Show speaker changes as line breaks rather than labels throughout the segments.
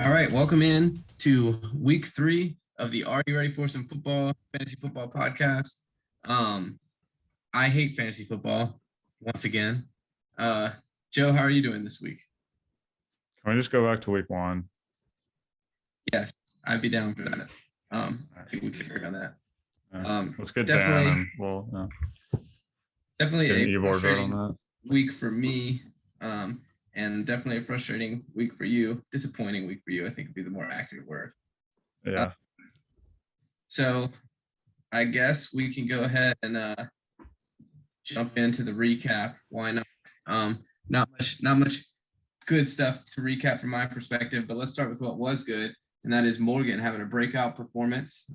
All right, welcome in to week 3 of the Are You Ready for Some Football Fantasy Football podcast. I hate fantasy football once again. Joe, how are you doing this week?
Can we just go back to week 1?
Yes, I'd be down for that. I think we can agree on that.
Let's get
definitely,
Dan and we'll
definitely
get an
a
e-board vote on
frustrating
that.
week for me, and definitely a frustrating week for you. Disappointing week for you, I think would be the more accurate word.
Yeah.
So I guess we can go ahead and jump into the recap. Why not? Not much good stuff to recap from my perspective, but let's start with what was good, and that is Morgan having a breakout performance.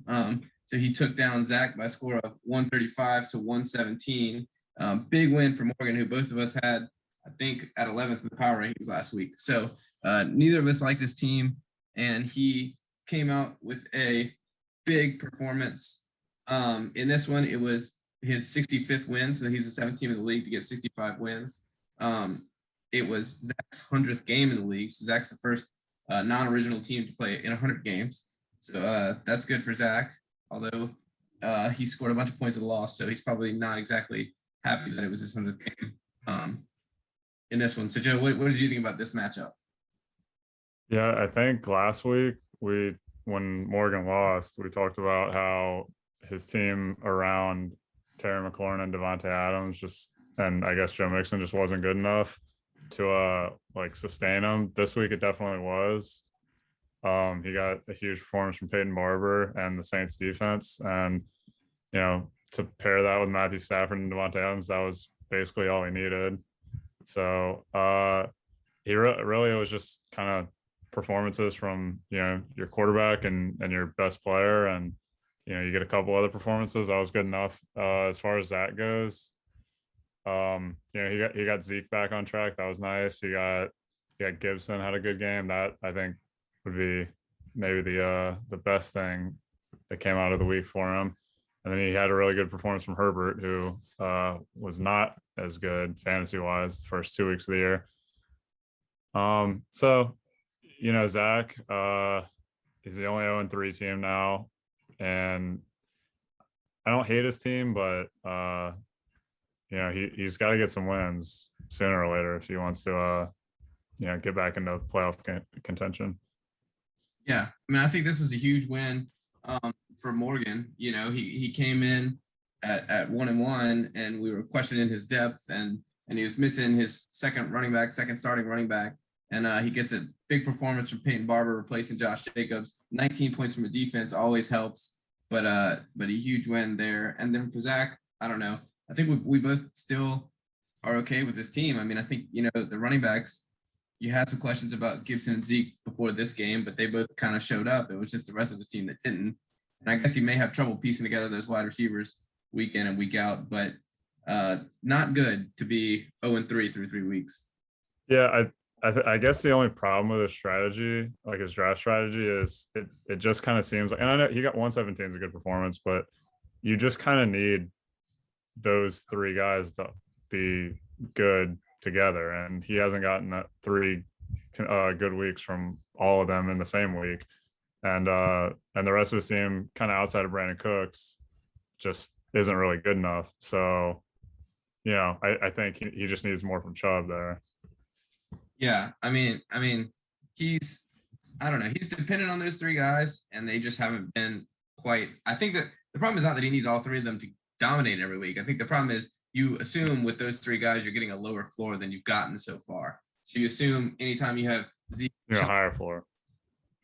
So he took down Zach by a score of 135 to 117. Big win for Morgan, who both of us had, I think, at 11th in the power rankings last week. So neither of us liked his team, and he came out with a big performance. In this one, it was his 65th win, so he's the 7th team in the league to get 65 wins. It was Zach's 100th game in the league, so Zach's the first non-original team to play in 100 games. So that's good for Zach, although he scored a bunch of points in the loss, so he's probably not exactly happy that it was his 100th game in this one. So, Joe, what did you think about this matchup?
Yeah, I think last week when Morgan lost, we talked about how his team around Terry McLaurin and Devontae Adams and I guess Joe Mixon just wasn't good enough to sustain him. This week it definitely was. He got a huge performance from Peyton Barber and the Saints defense, and to pair that with Matthew Stafford and Devontae Adams, that was basically all he needed. So he really it was just kind of performances from your quarterback and your best player, and you get a couple other performances. That was good enough. As far as that goes, he got Zeke back on track. That was nice. He got Gibson had a good game. That I think would be maybe the best thing that came out of the week for him. And then he had a really good performance from Herbert, who was not as good fantasy wise the first 2 weeks of the year. So Zach, he's the only 0-3 team now, and I don't hate his team, but he's got to get some wins sooner or later if he wants to get back into playoff contention.
Yeah, I mean, I think this was a huge win for Morgan. He came in at 1-1, and we were questioning his depth, and he was missing his second starting running back, and he gets a big performance from Peyton Barber replacing Josh Jacobs. 19 points from a defense always helps, but a huge win there. And then for Zach, I don't know. I think we both still are okay with this team. I mean, I think the running backs. You had some questions about Gibson and Zeke before this game, but they both kind of showed up. It was just the rest of his team that didn't. And I guess he may have trouble piecing together those wide receivers week in and week out, but not good to be 0-3 through 3 weeks.
Yeah, I guess the only problem with his strategy, like his draft strategy, is it just kind of seems like, and I know he got 117 is a good performance, but you just kind of need those 3 guys to be good together, and he hasn't gotten that 3 good weeks from all of them in the same week, and the rest of his team, kind of outside of Brandon Cooks, just isn't really good enough. So I think he just needs more from Chubb there.
Yeah, I mean he's, I don't know, he's dependent on those 3 guys, and they just haven't been quite. I think that the problem is not that he needs all 3 of them to dominate every week. I think the problem is you assume with those 3 guys, you're getting a lower floor than you've gotten so far. So you assume anytime you have Zeke,
Higher floor.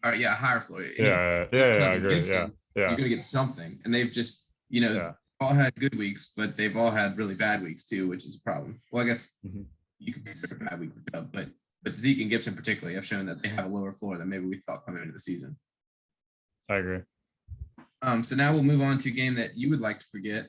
All right, yeah, higher floor.
Yeah, I agree.
Gibson,
Yeah,
you're gonna get something, and they've just all had good weeks, but they've all had really bad weeks too, which is a problem. Well, I guess you could consider a bad week for Chubb, but Zeke and Gibson particularly have shown that they have a lower floor than maybe we thought coming into the season.
I agree.
So now we'll move on to a game that you would like to forget.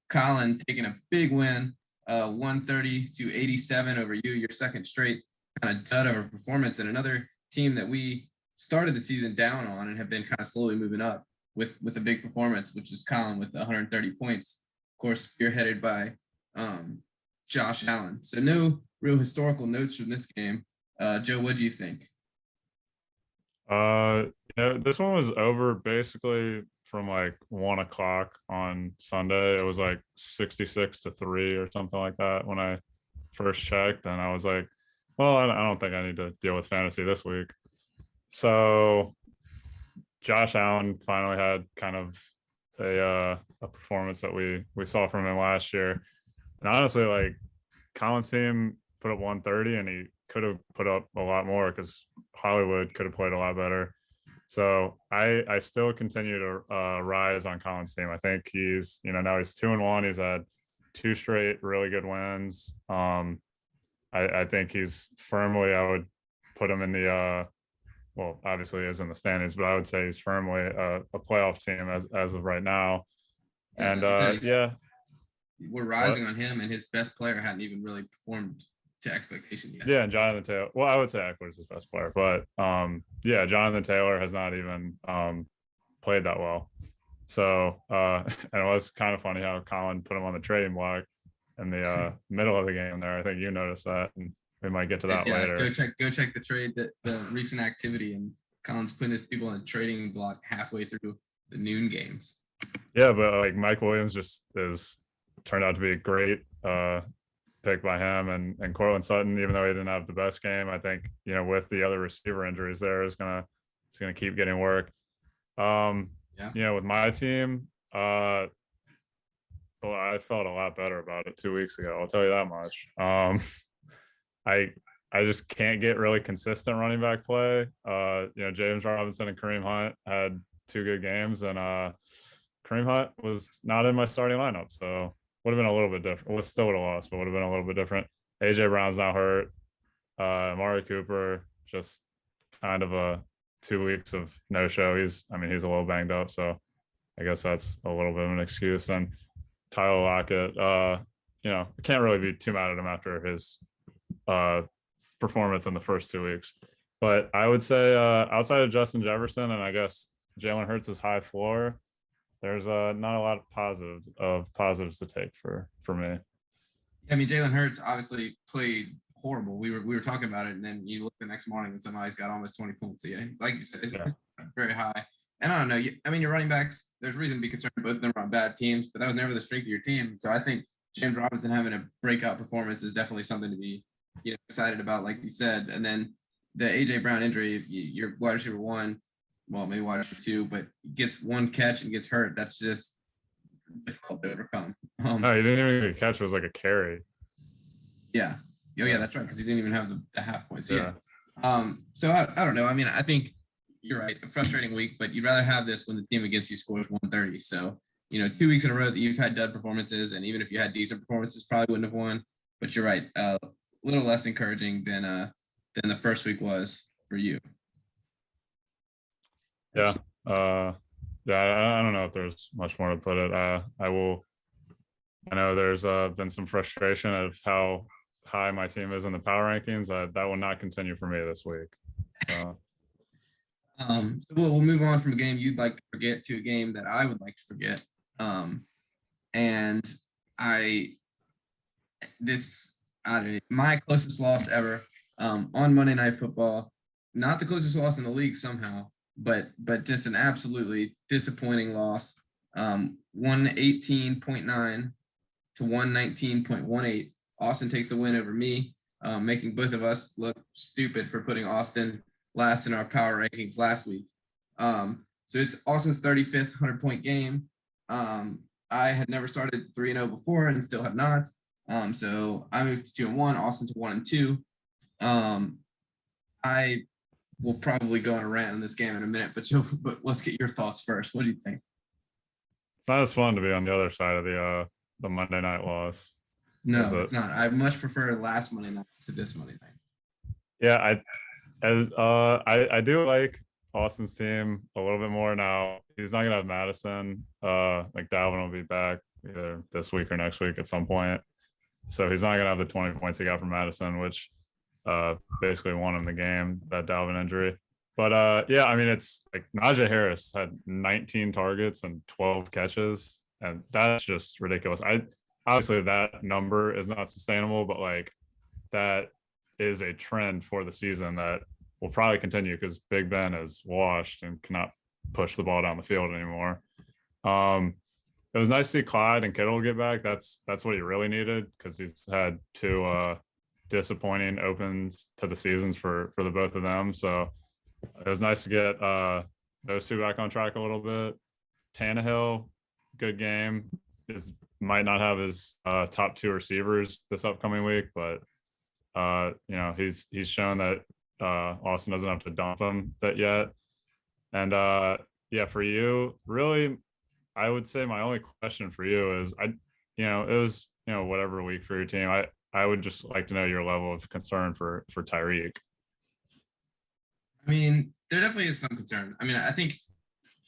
Colin taking a big win, 130 to 87 over you, your second straight kind of dud of a performance, and another team that we started the season down on and have been kind of slowly moving up with a big performance, which is Colin with 130 points, of course, spearheaded by Josh Allen. So no real historical notes from this game. Joe, what do you think?
Yeah, this one was over basically from like 1 o'clock on Sunday. It was like 66-3 or something like that when I first checked, and I was like, well, I don't think I need to deal with fantasy this week. So Josh Allen finally had kind of a performance that we saw from him last year. And honestly, like Colin's team put up 130 and he could have put up a lot more because Hollywood could have played a lot better. So I still continue to rise on Colin's team. I think he's, now he's 2-1. He's had two straight really good wins. I think he's firmly, I would put him in the well, obviously he is in the standings, but I would say he's firmly a playoff team as of right now.
Yeah,
And
like you said,
yeah,
we're
what?
rising on him, and his best player hadn't even really performed to expectation yet.
Yeah, and Jonathan Taylor. Well, I would say Eckler's his best player, but yeah, Jonathan Taylor has not even played that well. So and it was kind of funny how Colin put him on the trading block in the middle of the game there. I think you noticed that, and we might get to that
Yeah,
later.
go check the trade, the recent activity, and Colin's putting his people in a trading block halfway through the noon games.
Yeah, but like Mike Williams just is turned out to be a great pick by him, and Cortland Sutton, even though he didn't have the best game, I think with the other receiver injuries there is gonna keep getting work.
Yeah.
With my team, well, I felt a lot better about it 2 weeks ago. I'll tell you that much. I I just can't get really consistent running back play. James Robinson and Kareem Hunt had two good games, and Kareem Hunt was not in my starting lineup, so would have been a little bit different. Well, still would have lost, but would have been a little bit different. AJ Brown's now hurt. Amari Cooper just kind of a 2 weeks of no show. He's a little banged up, so I guess that's a little bit of an excuse. And Tyler Lockett, I can't really be too mad at him after his performance in the first 2 weeks. But I would say outside of Justin Jefferson and I guess Jalen Hurts' high floor, there's not a lot of positives to take for me.
I mean, Jalen Hurts obviously played horrible. We were talking about it, and then you look the next morning and somebody's got almost 20 points. So yeah, like you said, it's very high. And I don't know. Your running backs, there's reason to be concerned. Both of them are on bad teams, but that was never the strength of your team. So I think James Robinson having a breakout performance is definitely something to be excited about, like you said. And then the AJ Brown injury, your wide receiver one, well, maybe wide receiver two, but gets one catch and gets hurt. That's just difficult to overcome.
No, he didn't even get a catch. It was like a carry.
Yeah. Oh, yeah, that's right, because he didn't even have the half points. So, yeah. So I don't know. I mean, I think you're right. A frustrating week, but you'd rather have this when the team against you scores 130. So, 2 weeks in a row that you've had dud performances, and even if you had decent performances, probably wouldn't have won. But you're right. A little less encouraging than the first week was for you.
Yeah. Yeah. I don't know if there's much more to put it. I know there's been some frustration of how high my team is in the power rankings. That will not continue for me this week.
So we'll move on from a game you'd like to forget to a game that I would like to forget. And my closest loss ever on Monday Night Football, not the closest loss in the league somehow, but just an absolutely disappointing loss. 118.9 to 119.18. Austin takes the win over me, making both of us look stupid for putting Austin last in our power rankings last week. So it's Austin's 35th 100-point game. I had never started 3-0 before and still have not. So I moved to 2-1, Austin to 1-2. I will probably go on a rant on this game in a minute, but let's get your thoughts first. What do you think?
It's not as fun to be on the other side of the Monday night loss.
No, it's not. I much prefer last Monday night to this Monday night.
Yeah, I do like Austin's team a little bit more now. He's not gonna have Madison. Like Dalvin will be back either this week or next week at some point. So he's not gonna have the 20 points he got from Madison, which basically won him the game, that Dalvin injury. But yeah, I mean, it's like Najee Harris had 19 targets and 12 catches, and that's just ridiculous. Obviously that number is not sustainable, but like that is a trend for the season that will probably continue because Big Ben is washed and cannot push the ball down the field anymore. It was nice to see Clyde and Kittle get back. That's what he really needed because he's had two disappointing opens to the seasons for the both of them. So it was nice to get those two back on track a little bit. Tannehill, good game. Might not have his top two receivers this upcoming week, but he's shown that Austin doesn't have to dump him that yet. And for you, really, I would say my only question for you is it was whatever week for your team. I would just like to know your level of concern for Tyreek.
I mean, there definitely is some concern. I mean, I think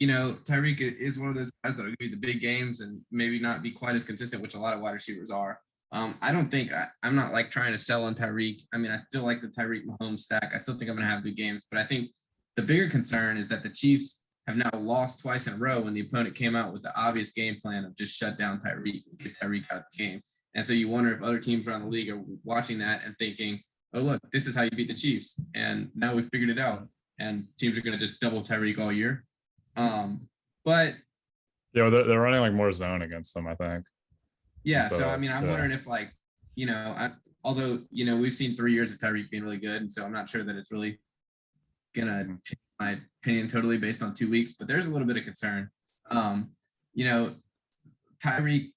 Tyreek is one of those guys that are going to be the big games and maybe not be quite as consistent, which a lot of wide receivers are. I don't think I'm not like trying to sell on Tyreek. I mean, I still like the Tyreek Mahomes stack. I still think I'm going to have good games, but I think the bigger concern is that the Chiefs have now lost twice in a row when the opponent came out with the obvious game plan of just shut down Tyreek and get Tyreek out of the game. And so you wonder if other teams around the league are watching that and thinking, oh, look, this is how you beat the Chiefs. And now we figured it out. And teams are going to just double Tyreek all year. But
they're running like more zone against them, I think.
Yeah. So I mean, I'm wondering if although we've seen 3 years of Tyreek being really good, and so I'm not sure that it's really gonna change my opinion totally based on 2 weeks, but there's a little bit of concern. Tyreek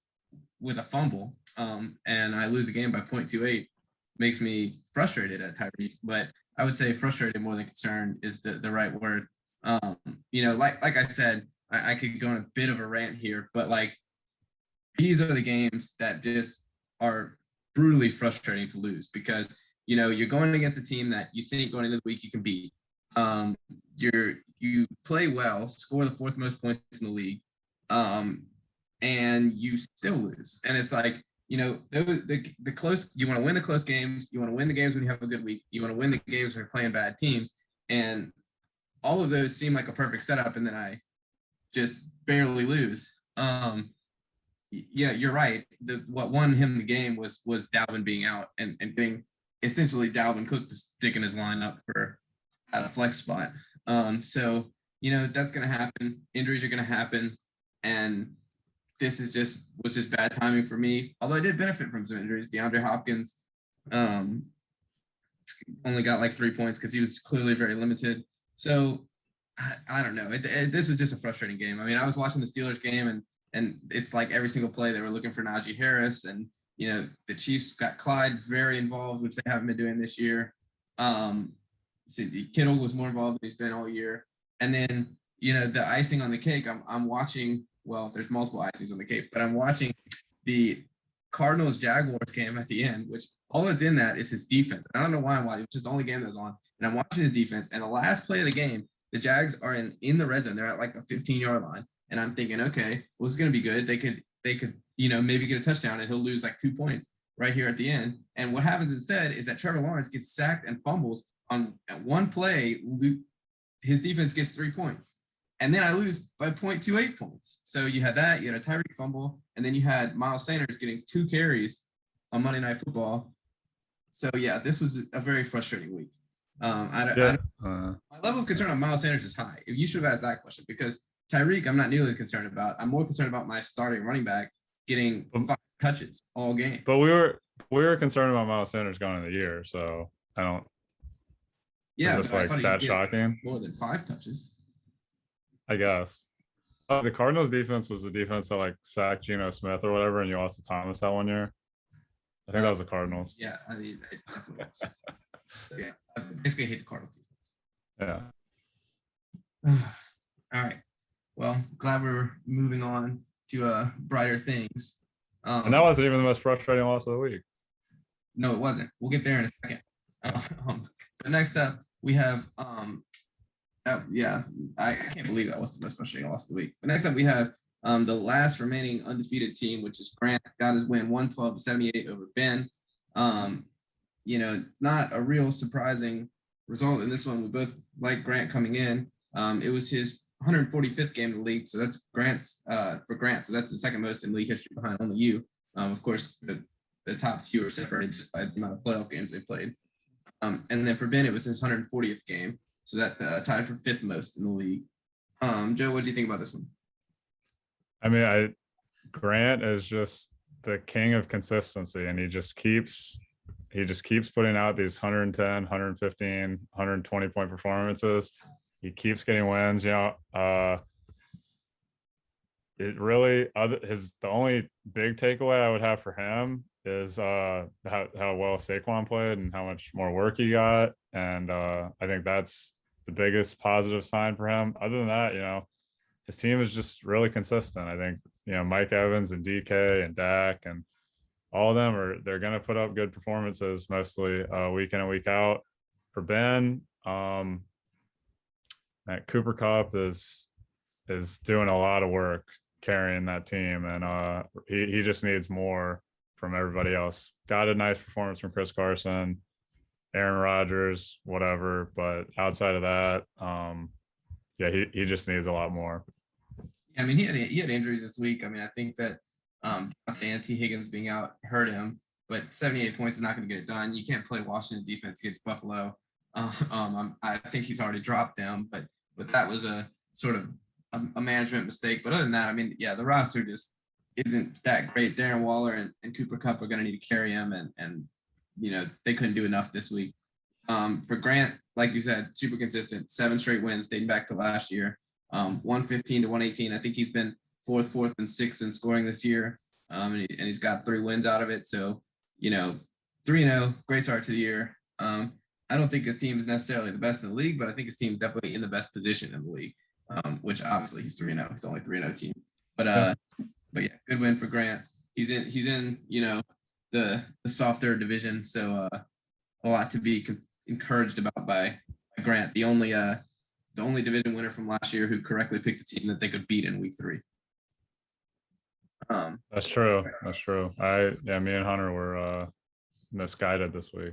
with a fumble, and I lose the game by 0.28 makes me frustrated at Tyreek, but I would say frustrated more than concerned is the right word. Like I said, I could go on a bit of a rant here, but like these are the games that just are brutally frustrating to lose because you're going against a team that you think going into the week you can beat. You play well, score the fourth most points in the league, and you still lose. And it's like the close. You want to win the close games. You want to win the games when you have a good week. You want to win the games when you're playing bad teams, and all of those seem like a perfect setup, and then I just barely lose. Yeah, you're right. What won him the game was Dalvin being out and getting essentially Dalvin Cook to stick in his lineup for at a flex spot. So that's going to happen. Injuries are going to happen, and this was just bad timing for me. Although I did benefit from some injuries. DeAndre Hopkins only got like 3 points because he was clearly very limited. So I don't know. This was just a frustrating game. I mean, I was watching the Steelers game and it's like every single play they were looking for Najee Harris, and the Chiefs got Clyde very involved, which they haven't been doing this year. Kittle was more involved than he's been all year. And then the icing on the cake. I'm watching. Well, there's multiple icings on the cake, but I'm watching the Cardinals Jaguars game at the end, which all that's in that is his defense. I don't know why I'm watching. It's just the only game that was on, and I'm watching his defense. And the last play of the game, the Jags are in the red zone. They're at like the 15-yard line. And I'm thinking, okay, well, it's going to be good. They could, maybe get a touchdown and he'll lose like 2 points right here at the end. And what happens instead is that Trevor Lawrence gets sacked and fumbles on one play. His defense gets 3 points. And then I lose by 0.28 points. So you had that, you had a Tyreek fumble, and then you had Miles Sanders getting 2 carries on Monday Night Football. So yeah, this was a very frustrating week. My level of concern on Miles Sanders is high. You should have asked that question because Tyreek, I'm not nearly as concerned about. I'm more concerned about my starting running back getting 5 touches all game.
But we were concerned about Miles Sanders going into the year, so I don't.
Yeah,
is this like that shocking?
More than 5 touches,
I guess. The Cardinals defense was the defense that like sacked Geno Smith or whatever, and you lost to Thomas that 1 year. I think that was the Cardinals.
Yeah, I mean, it definitely was. So yeah, I basically hate the Cardinals defense.
Yeah.
All right. Well, glad we're moving on to brighter things.
And that wasn't even the most frustrating loss of the week.
No, it wasn't. We'll get there in a second. But next up, we have I can't believe that was the most frustrating loss of the week. But next up, we have the last remaining undefeated team, which is Grant. Got his win 112-78 over Ben. Not a real surprising result in this one. We both like Grant coming in. It was his 145th game in the league, so that's Grant's for Grant. So that's the second most in league history behind only you. Of course, the top few are separated just by the amount of playoff games they played. And then for Ben, it was his 140th game. So that tied for 5th most in the league. Joe, what do you think about this one?
I mean, Grant is just the king of consistency, and he just keeps putting out these 110, 115, 120 point performances. He keeps getting wins. It really the only big takeaway I would have for him is how well Saquon played and how much more work he got. And I think that's the biggest positive sign for him. Other than that, his team is just really consistent. I think, Mike Evans and DK and Dak and all of them they're going to put up good performances mostly week in and week out. For Ben, that Cooper Cup is doing a lot of work carrying that team, and he just needs more from everybody else. Got a nice performance from Chris Carson, Aaron Rodgers, whatever, but outside of that, yeah, he just needs a lot more.
Yeah, I mean, he had injuries this week. I mean, I think that T. Higgins being out hurt him, but 78 points is not going to get it done. You can't play Washington defense against Buffalo. I think he's already dropped them, but that was a sort of a management mistake. But other than that, I mean, yeah, the roster just isn't that great. Darren Waller and Cooper Cup are going to need to carry him, and they couldn't do enough this week. For Grant, like you said, super consistent, 7 straight wins dating back to last year. 115 to 118. I think he's been fourth, and 6th in scoring this year. And he's got 3 wins out of it. So, 3-0, great start to the year. I don't think his team is necessarily the best in the league, but I think his team is definitely in the best position in the league, which obviously he's 3-0. He's only 3-0 team. But yeah, good win for Grant. He's in the softer division, so a lot to be encouraged about by Grant, the only division winner from last year who correctly picked a team that they could beat in week 3.
That's true. Me and Hunter were misguided this week.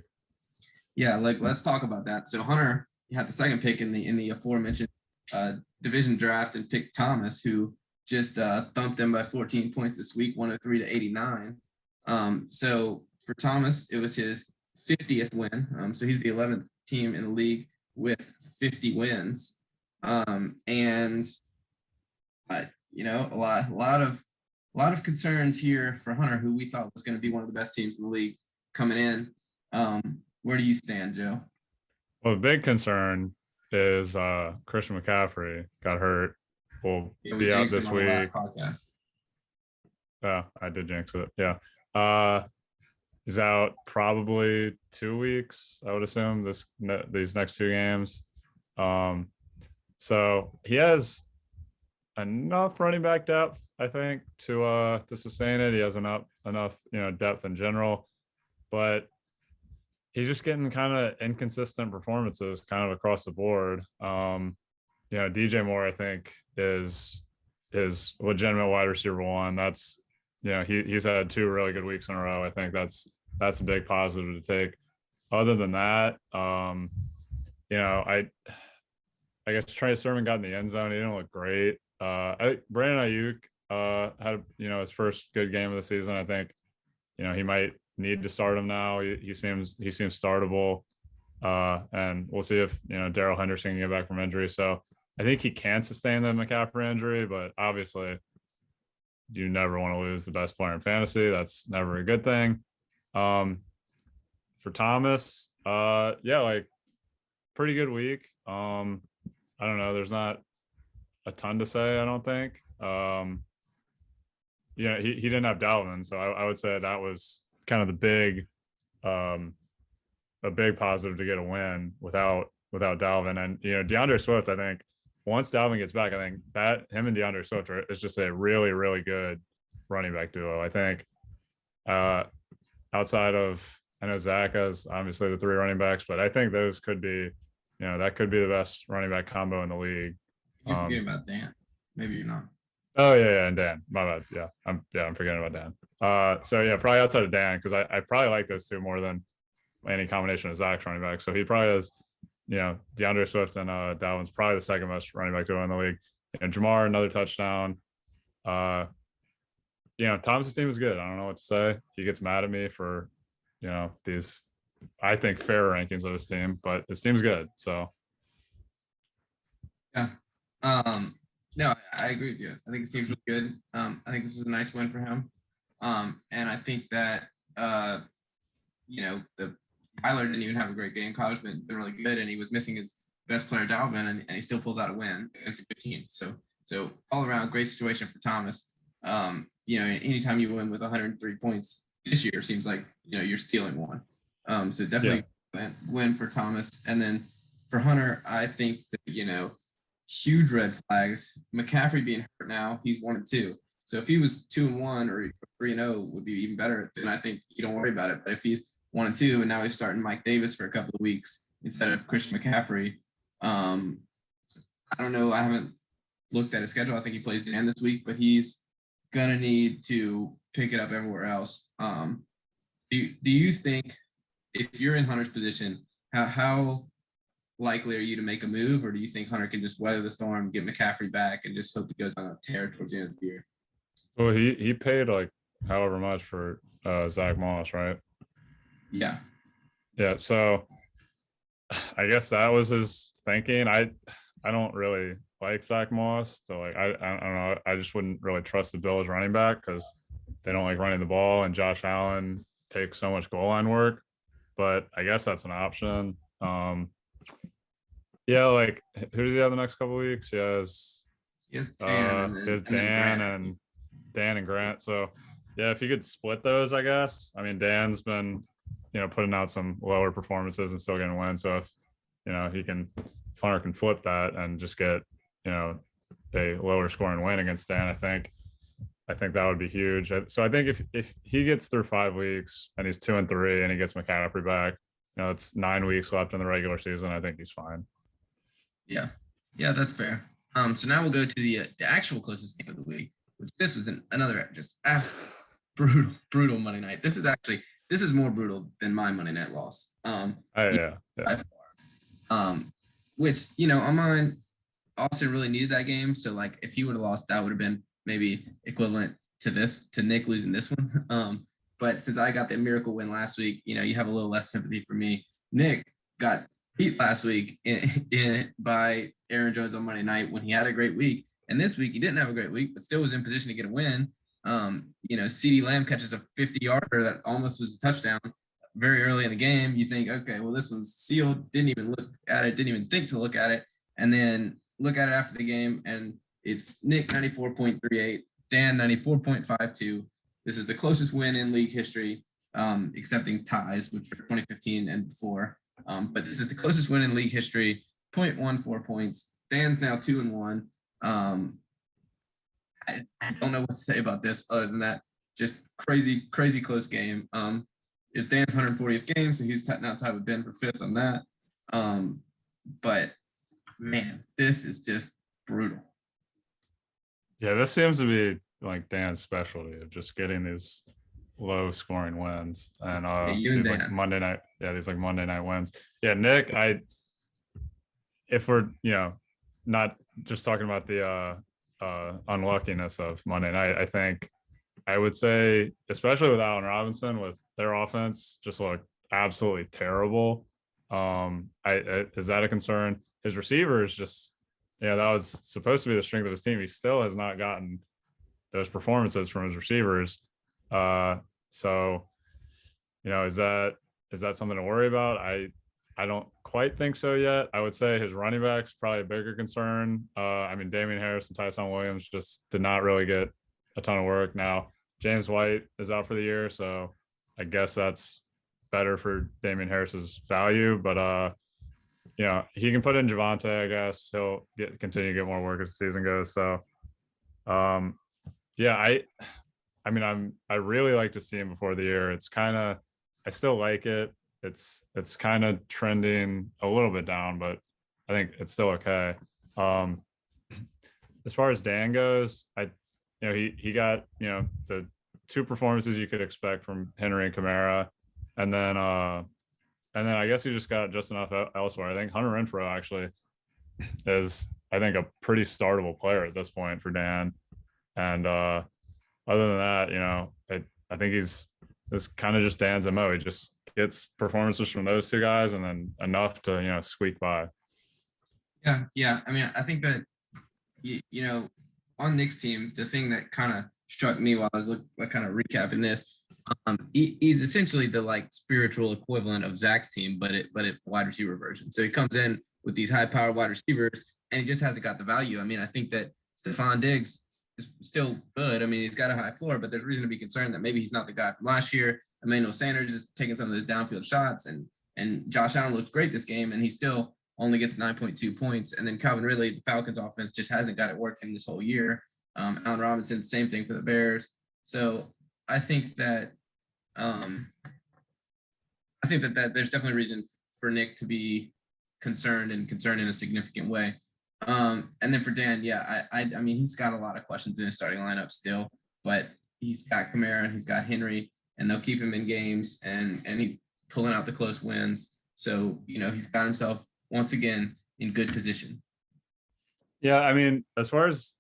Yeah, let's talk about that. So Hunter had the second pick in the aforementioned division draft and picked Thomas, who just thumped him by 14 points this week, 103 to 89. So for Thomas, it was his 50th win. So he's the 11th team in the league with 50 wins. And a lot of concerns here for Hunter, who we thought was going to be one of the best teams in the league coming in. Where do you stand, Joe?
Well, the big concern is Christian McCaffrey got hurt. Will be out this week.
Last podcast.
Yeah, I did jinx it. Yeah. He's out probably 2 weeks, I would assume, these next 2 games. So he has enough running back depth, I think, to sustain it. He has enough depth in general, but he's just getting kind of inconsistent performances kind of across the board. DJ Moore, I think, is legitimate wide receiver 1. That's he's had 2 really good weeks in a row. I think that's a big positive to take. Other than that, I guess Trey Sermon got in the end zone. He didn't look great. I think Brandon Ayuk had his first good game of the season. I think he might need to start him now. He seems startable, and we'll see if Darrell Henderson can get back from injury. So I think he can sustain the McCaffrey injury, but obviously you never want to lose the best player in fantasy. That's never a good thing. For Thomas, pretty good week. I don't know. There's not a ton to say, I don't think. He didn't have Dalvin, so I would say that was kind of the big, a big positive to get a win without Dalvin. And DeAndre Swift, I think once Dalvin gets back, I think that him and DeAndre Swift is just a really, really good running back duo. I think outside of, I know Zach has obviously the 3 running backs, but I think those could be, that could be the best running back combo in the league.
You're forgetting about Dan. Maybe you're not.
Oh yeah, and Dan. My bad. Yeah, I'm forgetting about Dan. So yeah, probably outside of Dan, because I probably like those 2 more than any combination of Zach's running back. So he probably has, DeAndre Swift and Dalvin's probably the second best running back duo in the league. And Jamar, another touchdown. Thomas's team is good. I don't know what to say. He gets mad at me for, these I think, fair rankings of his team, but his team's good. So
Yeah. No, I agree with you. I think his team's really good. I think this was a nice win for him. And I think that the Tyler didn't even have a great game. College been really good, and he was missing his best player Dalvin, and he still pulls out a win against a good team. So all around great situation for Thomas. Anytime you win with 103 points this year, seems like you're stealing one. So definitely win for Thomas, and then for Hunter, I think that huge red flags. McCaffrey being hurt now, he's 1-2. So if he was 2-1 or 3-0 would be even better. Then I think you don't worry about it. But if he's 1-2 and now he's starting Mike Davis for a couple of weeks instead of Christian McCaffrey, I don't know. I haven't looked at his schedule. I think he plays Dan this week, but he's gonna need to pick it up everywhere else. Do you think if you're in Hunter's position, how likely are you to make a move, or do you think Hunter can just weather the storm, get McCaffrey back, and just hope he goes on a tear towards the end of the year?
well, he paid like however much for Zach Moss, right?
Yeah.
Yeah. So I guess that was his thinking. I don't really like Zach Moss, so like I don't know. I just wouldn't really trust the Bills running back because they don't like running the ball, and Josh Allen takes so much goal line work. But I guess that's an option. Yeah, like who does he have the next couple of weeks? He has Dan, Dan and Grant. So yeah, if you could split those, I guess. I mean, Dan's been putting out some lower performances and still getting wins. So if he can, if Hunter can flip that and just get a lower scoring win against Dan, I think that would be huge. So I think if he gets through 5 weeks and he's 2-3 and he gets McCaffrey back, it's 9 weeks left in the regular season, I think he's fine.
Yeah, that's fair. So now we'll go to the actual closest game of the week, which this was another just absolute brutal Monday night. This is more brutal than my Monday night loss.
Yeah.
Which on mine, Austin really needed that game. So like, if he would have lost, that would have been maybe equivalent to Nick losing this one. But since I got the miracle win last week, you have a little less sympathy for me. Nick got beat last week by Aaron Jones on Monday night when he had a great week. And this week he didn't have a great week, but still was in position to get a win. CeeDee Lamb catches a 50-yarder that almost was a touchdown very early in the game. You think, okay, well, this one's sealed. Didn't even look at it. Didn't even think to look at it. And then look at it after the game, and it's Nick 94.38, Dan 94.52. This is the closest win in league history, excepting ties, which were 2015 and before. But this is the closest win in league history, 0.14 points. Dan's now 2-1. I don't know what to say about this other than that. Just crazy close game. It's Dan's 140th game, so he's now tied with Ben for 5th on that. But man, this is just brutal.
Yeah, this seems to be like Dan's specialty of just getting these low scoring wins and these like Monday night wins. Yeah, Nick, if we're not just talking about the unluckiness of Monday night, I think I would say, especially with Allen Robinson, with their offense just looked absolutely terrible. Is that a concern? His receivers just, that was supposed to be the strength of his team. He still has not gotten those performances from his receivers. So, is that something to worry about? I don't quite think so yet. I would say his running back's probably a bigger concern. Damian Harris and Tyson Williams just did not really get a ton of work. Now, James White is out for the year, so I guess that's better for Damian Harris's value. But he can put in Javonte. I guess he'll continue to get more work as the season goes. So, I really like to see him before the year. It's kind of, I still like it. It's kind of trending a little bit down, but I think it's still okay. As far as Dan goes, he got the 2 performances you could expect from Henry and Kamara, and then I guess he just got just enough elsewhere. I think Hunter Renfrow actually is, I think, a pretty startable player at this point for Dan, and other than that, I think this kind of just Dan's MO. He just gets performances from those two guys and then enough to, squeak by.
Yeah. I mean, I think that on Nick's team, the thing that kind of struck me while I was kind of recapping this, he's essentially the like spiritual equivalent of Zach's team, but it wide receiver version. So he comes in with these high powered wide receivers, and he just hasn't got the value. I mean, I think that Stephon Diggs is still good. I mean, he's got a high floor, but there's reason to be concerned that maybe he's not the guy from last year. Emmanuel Sanders is taking some of those downfield shots, and Josh Allen looked great this game, and he still only gets 9.2 points. And then Calvin Ridley, the Falcons offense, just hasn't got it working this whole year. Allen Robinson, same thing for the Bears. So I think that there's definitely reason for Nick to be concerned in a significant way. And then for Dan, yeah, I mean, he's got a lot of questions in his starting lineup still, but he's got Kamara and he's got Henry, and they'll keep him in games, and he's pulling out the close wins. So, he's got himself once again in good position.
Yeah, I mean, as far as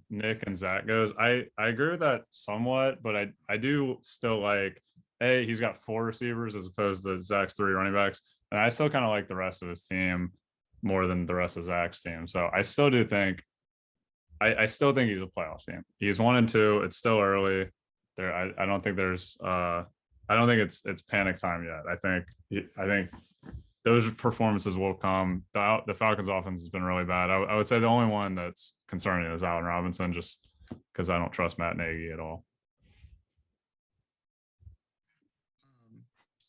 Nick and Zach goes, I agree with that somewhat, but I do still like, he's got 4 receivers as opposed to Zach's 3 running backs, and I still kind of like the rest of his team more than the rest of Zach's team. So I still do think, I still think he's a playoff team. He's 1 and 2. It's still early. I don't think there's I don't think it's panic time yet. I think those performances will come. The Falcons offense has been really bad. I would say the only one that's concerning is Allen Robinson, just because I don't trust Matt Nagy at all.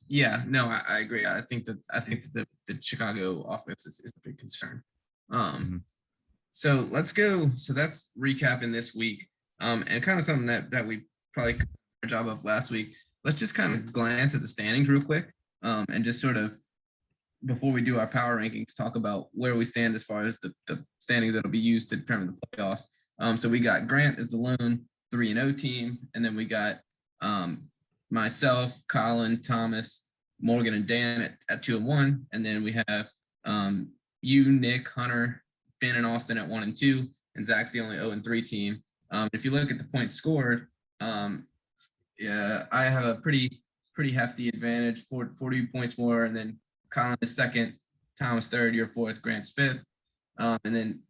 Yeah, no, I agree. I think that the Chicago offense is a big concern. So let's go. So that's recapping this week, and kind of something that we probably could do a job of last week. Let's just kind of glance at the standings real quick, and just sort of, before we do our power rankings, talk about where we stand as far as the standings that'll be used to determine the playoffs. So we got Grant as the lone 3-0 team, and then we got myself, Colin, Thomas, Morgan, and Dan at 2-1, and then we have you, Nick, Hunter, Ben, and Austin at 1 and 2, and Zach's the only 0-3 team. If you look at the points scored, yeah, I have a pretty hefty advantage, 40 points more, and then Colin is second, Thomas third, you're fourth, Grant's fifth, and then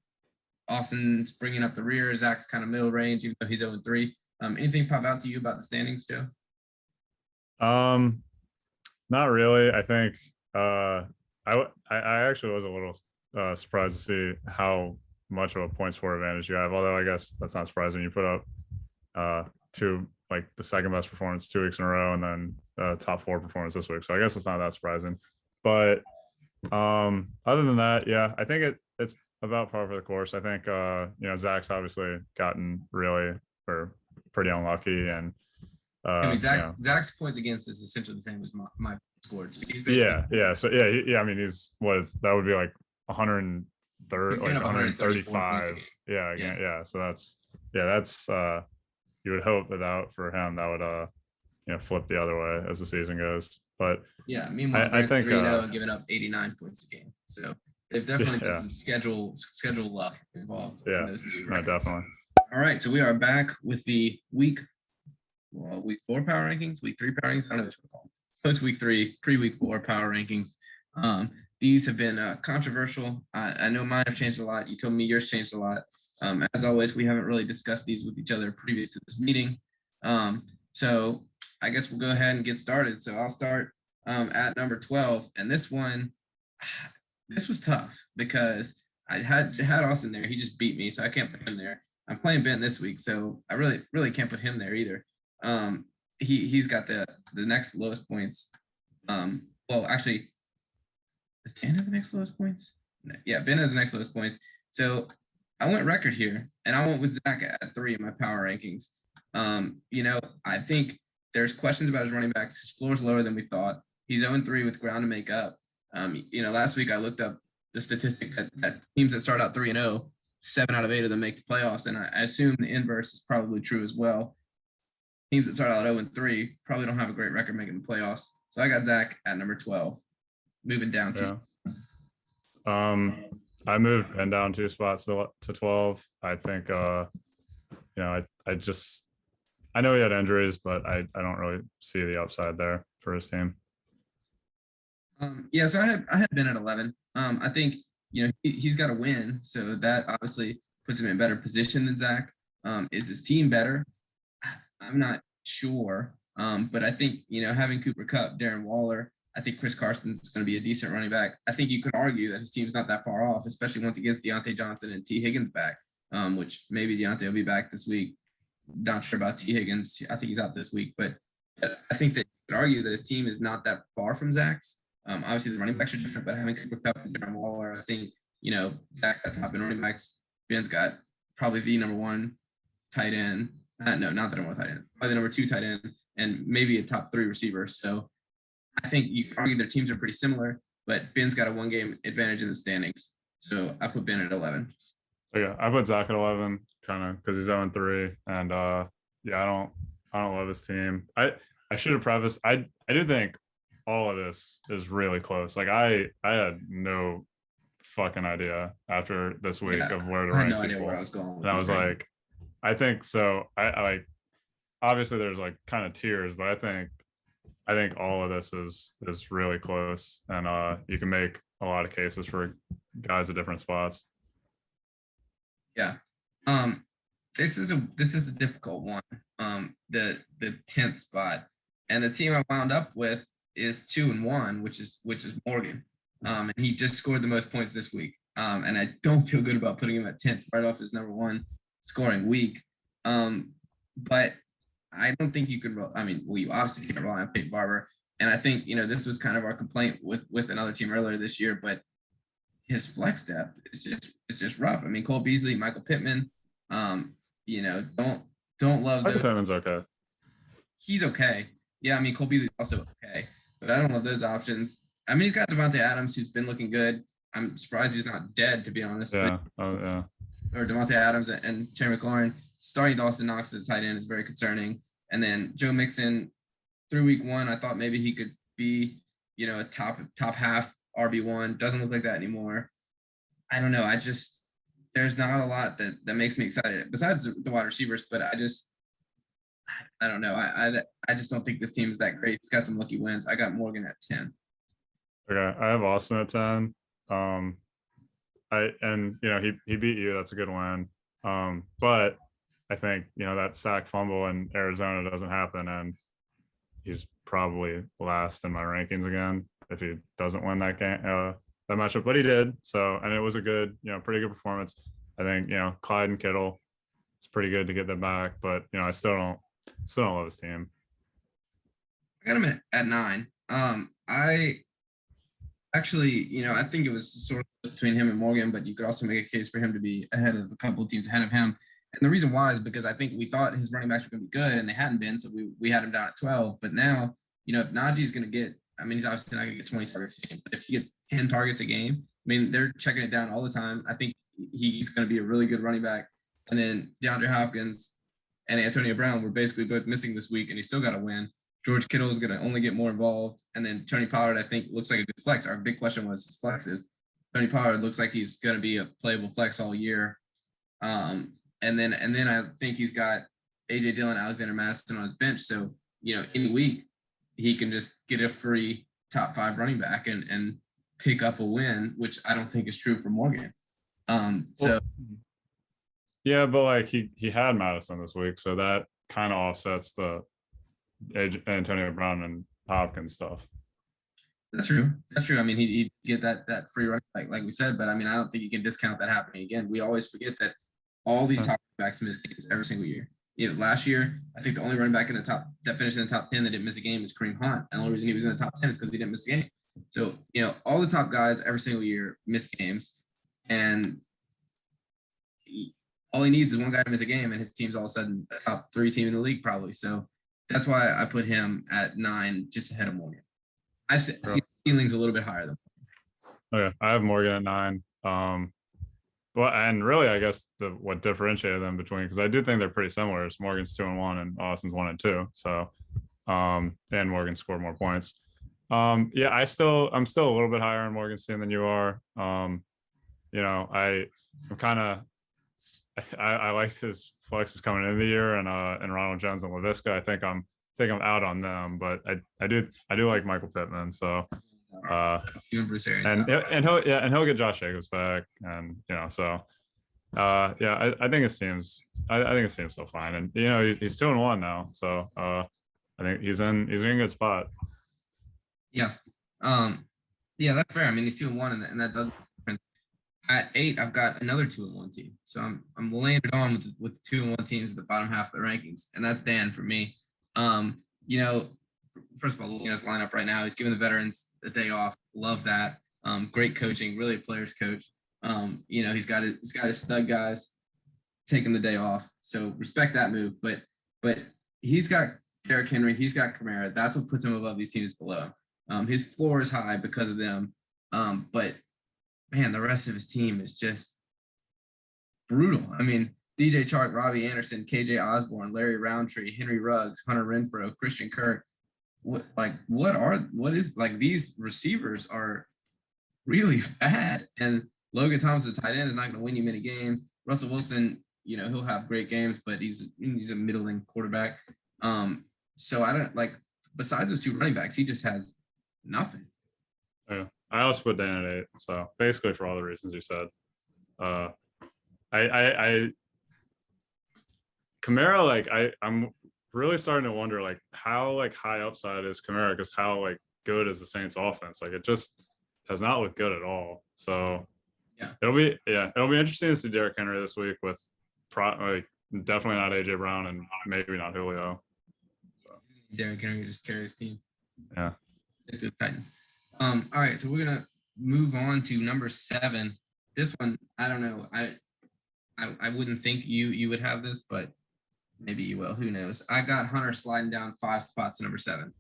Austin's bringing up the rear. Zach's kind of middle range, even though he's 0-3. Anything pop out to you about the standings, Joe?
Not really. I think I actually was a little surprised to see how much of a points for advantage you have. Although I guess that's not surprising. You put up like the second best performance 2 weeks in a row, and then top 4 performance this week. So I guess it's not that surprising. But other than that, yeah, I think it's about par for the course. I think Zach's obviously gotten pretty unlucky, and
I mean, Zach's points against is essentially the same as my score. So he's
yeah. So yeah. I mean, that would be like 130, like 135. Yeah. So that's you would hope that for him that would flip the other way as the season goes. But
yeah, meanwhile, I think 3-0 and giving up 89 points a game. So they've definitely been some schedule luck involved.
Yeah,
in those two
definitely.
All right, so we are back with the week 4 power rankings, week 3 power rankings. I don't know what to call them. Post week 3, pre-week 4 power rankings. These have been controversial. I know mine have changed a lot. You told me yours changed a lot. As always, we haven't really discussed these with each other previous to this meeting. So I guess we'll go ahead and get started. So I'll start at number 12. And this was tough because I had Austin there. He just beat me, so I can't put him there. I'm playing Ben this week, so I really can't put him there either. He's got the next lowest points. Well, actually, does Ben have the next lowest points? Yeah, Ben has the next lowest points. So I went record here, and I went with Zach at 3 in my power rankings. I think there's questions about his running backs. His floor is lower than we thought. He's 0-3 with ground to make up. Last week I looked up the statistic that teams that start out 3-0, 7 out of 8 of them make the playoffs, and I assume the inverse is probably true as well. Teams that start out 0-3 probably don't have a great record making the playoffs. So I got Zach at number 12, moving down to.
I moved Ben down 2 spots to 12. I think I know he had injuries, but I don't really see the upside there for his team.
Yeah, so I had been at 11. I think he's got to win, so that obviously puts him in a better position than Zach. Is his team better? I'm not sure, but I think having Cooper Kupp, Darren Waller, I think Chris Carson's going to be a decent running back. I think you could argue that his team's not that far off, especially once he gets Deontay Johnson and T Higgins back, which maybe Deontay will be back this week. Not sure about T Higgins. I think he's out this week, but I think that you could argue that his team is not that far from Zach's. Obviously, the running backs are different, but having Cooper Kupp and Darren Waller, I think Zach's got top end running backs. Ben's got probably the number one tight end. No, not the number one tight end. Probably the number two tight end, and maybe a top three receiver. So I think you can argue their teams are pretty similar, but Ben's got a 1-game advantage in the standings. So I put Ben at 11.
Yeah, I put Zach at 11, kind of because he's 0-3, and yeah, I don't love his team. I should have prefaced. I do think all of this is really close. Like I had no fucking idea after this week of where to rank
no idea
people.
where I was going.
And I was like, I think so. I like obviously there's like kind of tiers, but I think all of this is really close, and you can make a lot of cases for guys at different spots.
Yeah. This is a difficult one. The 10th spot, and the team I wound up with is 2-1, which is Morgan. And he just scored the most points this week. And I don't feel good about putting him at 10th right off his number one scoring week. But I don't think you can. I mean, well, you obviously can't rely on Peyton Barber, and I think this was kind of our complaint with another team earlier this year, but his flex depth is just rough. I mean, Cole Beasley, Michael Pittman, don't love those.
Pittman's okay.
He's okay. Yeah, I mean, Cole Beasley's also okay, but I don't love those options. I mean, he's got Devontae Adams, who's been looking good. I'm surprised he's not dead, to be honest.
Yeah. Yeah.
Or Devontae Adams and Terry McLaurin. Starting Dawson Knox at the tight end is very concerning. And then Joe Mixon, through week one, I thought maybe he could be, a top half RB1. Doesn't look like that anymore. I don't know. There's not a lot that makes me excited besides the wide receivers, but I don't know. I just don't think this team is that great. It's got some lucky wins. I got Morgan at 10.
Okay, I have Austin at 10. He beat you. That's a good win. But I think that sack fumble in Arizona doesn't happen, and he's probably last in my rankings again if he doesn't win that game, that matchup. But he did. So, and it was a good, pretty good performance. I think Clyde and Kittle, it's pretty good to get them back. But I still don't love his team.
I got him at 9. I actually, I think it was sort of between him and Morgan, but you could also make a case for him to be ahead of a couple of teams ahead of him. And the reason why is because I think we thought his running backs were going to be good, and they hadn't been, so we had him down at 12. But now, if Najee's going to get, I mean, he's obviously not going to get 20 targets a game, but if he gets 10 targets a game, I mean, they're checking it down all the time. I think he's going to be a really good running back. And then DeAndre Hopkins and Antonio Brown were basically both missing this week, and he still got to win. George Kittle is going to only get more involved. And then Tony Pollard, I think, looks like a good flex. Our big question was his flexes. Tony Pollard looks like he's going to be a playable flex all year. And then I think he's got A.J. Dillon, Alexander Madison on his bench. So, in week, he can just get a free top 5 running back and pick up a win, which I don't think is true for Morgan.
Yeah, but like he had Madison this week, so that kind of offsets the Antonio Brown and Hopkins stuff.
That's true. I mean, he'd get that free run like we said, but I mean, I don't think you can discount that happening again. We always forget that all these top backs miss games every single year. Last year, I think the only running back in the top that finished in the top 10 that didn't miss a game is Kareem Hunt. And the only reason he was in the top 10 is because he didn't miss a game. So, all the top guys every single year miss games, and all he needs is one guy to miss a game, and his team's all of a sudden a top 3 team in the league probably. So that's why I put him at 9, just ahead of Morgan. I think ceiling's a little bit higher than.
Okay, I have Morgan at 9. Well, and really, I guess what differentiated them between, because I do think they're pretty similar, is Morgan's 2-1 and Austin's 1-2. So, and Morgan scored more points. Yeah, I'm still a little bit higher on Morgan's team than you are. I'm kind of, I liked his flexes coming into the year, and Ronald Jones and LaVisca. I think I'm out on them, but I do like Michael Pittman. So
Even Bruce Arians.
And he'll get Josh Jacobs back, and so yeah, I think his team's I think his team's still fine, and he's 2-1 now, so I think he's in a good spot.
Yeah, yeah, that's fair. I mean, he's 2-1, and that does. At 8, I've got another 2-1 team, so I'm laying it on with 2-1 teams at the bottom half of the rankings, and that's Dan for me. First of all, looking at his lineup right now, he's giving the veterans a day off. Love that. Great coaching, really a player's coach. He's got his stud guys taking the day off, so respect that move. But he's got Derrick Henry, he's got Kamara. That's what puts him above these teams below. His floor is high because of them, but man, the rest of his team is just brutal. I mean, DJ Chark, Robbie Anderson, KJ Osborne, Larry Roundtree, Henry Ruggs, Hunter Renfrow, Christian Kirk. These receivers are really bad. And Logan Thomas, the tight end, is not going to win you many games. Russell Wilson, he'll have great games, but he's a middling quarterback. So I don't besides those 2 running backs, he just has nothing.
Yeah. I also put Dan at 8. So basically for all the reasons you said. Kamara, I'm really starting to wonder how high upside is Kamara, because how good is the Saints offense? It just has not looked good at all. So
yeah,
it'll be interesting to see Derrick Henry this week with definitely not AJ Brown and maybe not Julio.
So Derrick Henry just carries his team.
Yeah.
It's good Titans. All right, so we're gonna move on to number 7. This one, I don't know. I wouldn't think you would have this, but maybe you will. Who knows? I got Hunter sliding down 5 spots to number 7.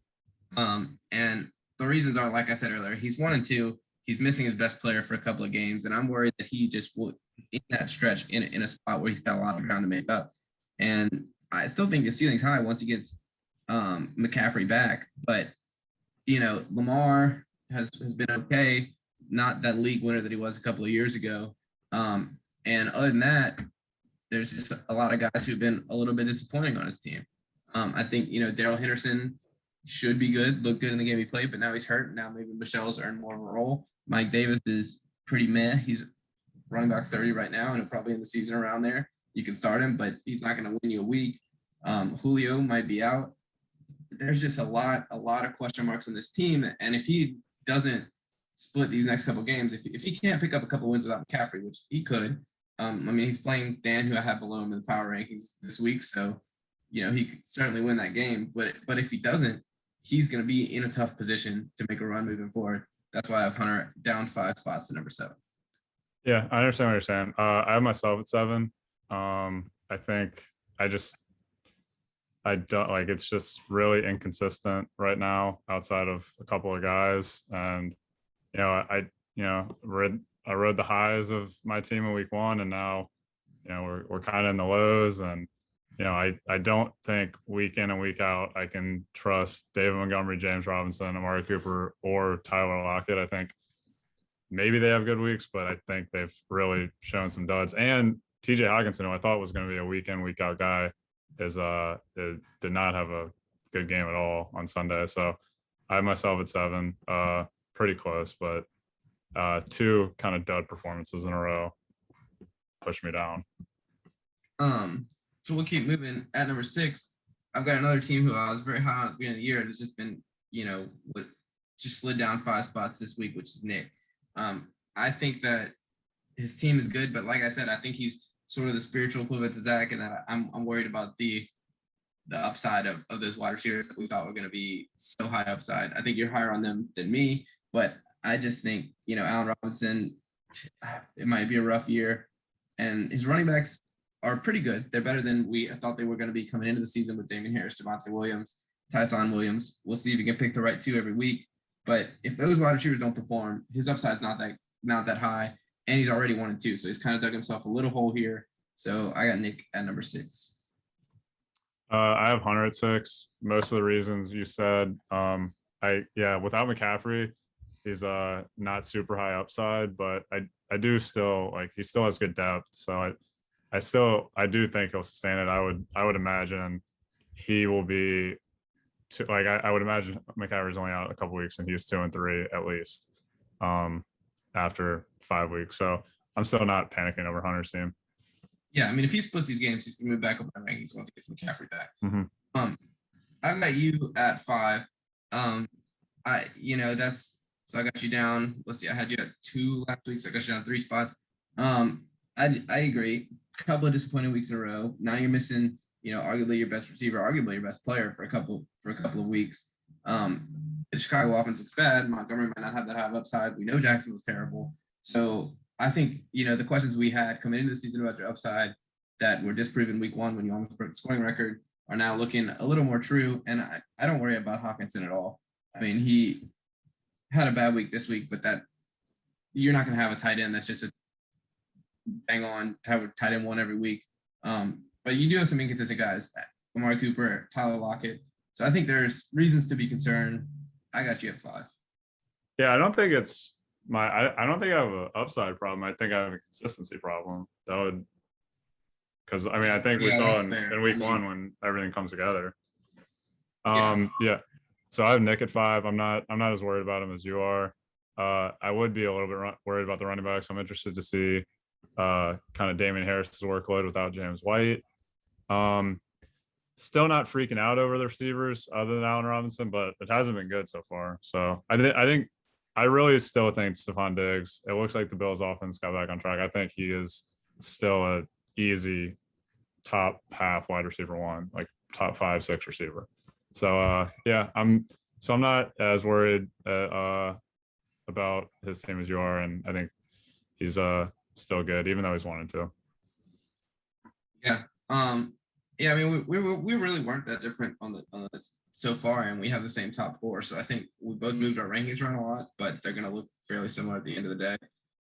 And the reasons are, like I said earlier, he's 1 and 2. He's missing his best player for a couple of games, and I'm worried that he just will in that stretch in a spot where he's got a lot of ground to make up. And I still think his ceiling's high once he gets McCaffrey back, but Lamar has been okay, not that league winner that he was a couple of years ago. And other than that, there's just a lot of guys who've been a little bit disappointing on his team. I think, Darrell Henderson should be good, looked good in the game he played, but now he's hurt. Now maybe Michelle's earned more of a role. Mike Davis is pretty meh. He's running back 30 right now, and he'll probably end the season around there. You can start him, but he's not going to win you a week. Julio might be out. There's just a lot of question marks on this team. And if he doesn't split these next couple games, if he can't pick up a couple wins without McCaffrey, which he could, he's playing Dan, who I have below him in the power rankings this week. So, he could certainly win that game. But if he doesn't, he's going to be in a tough position to make a run moving forward. That's why I have Hunter down 5 spots to number 7.
Yeah, I understand what you're saying. I have myself at 7. I think I don't it's just really inconsistent right now outside of a couple of guys. And, I rode the highs of my team in week 1, and now, we're kind of in the lows. And, I don't think week in and week out I can trust David Montgomery, James Robinson, Amari Cooper, or Tyler Lockett. I think maybe they have good weeks, but I think they've really shown some duds. And TJ Hockenson, who I thought was going to be a week in, week out guy, did not have a good game at all on Sunday. So I have myself at 7, pretty close, but 2 kind of dud performances in a row push me down.
So we'll keep moving. At number 6, I've got another team who I was very high on at the beginning of the year. It's just been, just slid down 5 spots this week, which is Nick. I think that his team is good, but like I said, I think he's sort of the spiritual equivalent to Zach, and that I'm worried about the upside of those wide receivers that we thought were going to be so high upside. I think you're higher on them than me, but I just think, Allen Robinson, it might be a rough year, and his running backs are pretty good. They're better than we thought they were going to be coming into the season with Damian Harris, Javonte Williams, Tyson Williams. We'll see if he can pick the right 2 every week. But if those wide receivers don't perform, his upside's not that high, and he's already 1 and 2. So he's kind of dug himself a little hole here. So I got Nick at number 6.
I have Hunter at 6. Most of the reasons you said. Without McCaffrey, he's not super high upside, but I do still he still has good depth. So I do think he'll sustain it. I would imagine he will be two, like I would imagine McCaffrey's only out a couple weeks and he's 2-3 at least after 5 weeks. So I'm still not panicking over Hunter's team.
Yeah, I mean, if he splits these games, he's gonna move back up my rankings once he gets McCaffrey back. I've got you at 5. That's so I got you down. Let's see, I had you at 2 last week, so I got you down 3 spots. I agree. A couple of disappointing weeks in a row. Now you're missing, arguably your best receiver, arguably your best player for a couple of weeks. The Chicago offense looks bad. Montgomery might not have that high upside. We know Jackson was terrible. So I think, the questions we had coming into the season about your upside that were disproven week 1 when you almost broke the scoring record are now looking a little more true. And I don't worry about Hawkinson at all. I mean, he had a bad week this week, but that you're not going to have a tight end that's just a bang on, have a tight end one every week. But you do have some inconsistent guys, Amari Cooper, Tyler Lockett. So I think there's reasons to be concerned. I got you at 5.
Yeah, I don't think it's I don't think I have an upside problem. I think I have a consistency problem. That would, because I mean, I think we saw in week 1 when everything comes together. Yeah. So I have Nick at 5. I'm not as worried about him as you are. I would be a little bit worried about the running backs. I'm interested to see kind of Damian Harris's workload without James White. Still not freaking out over the receivers other than Allen Robinson, but it hasn't been good so far. So I really still think Stephon Diggs. It looks like the Bills' offense got back on track. I think he is still a easy top half wide receiver 1, like top 5, 6 receiver. So yeah, I'm not as worried about his team as you are, and I think he's still good, even though he's 1-2.
Yeah. Yeah, I mean, we really weren't that different on the so far, and we have the same top 4. So I think we both moved our rankings around a lot, but they're going to look fairly similar at the end of the day.